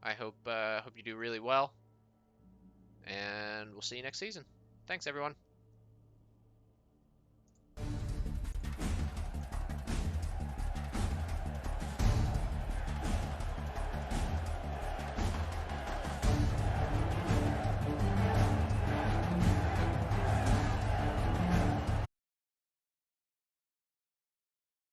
I hope you do really well. And we'll see you next season. Thanks, everyone.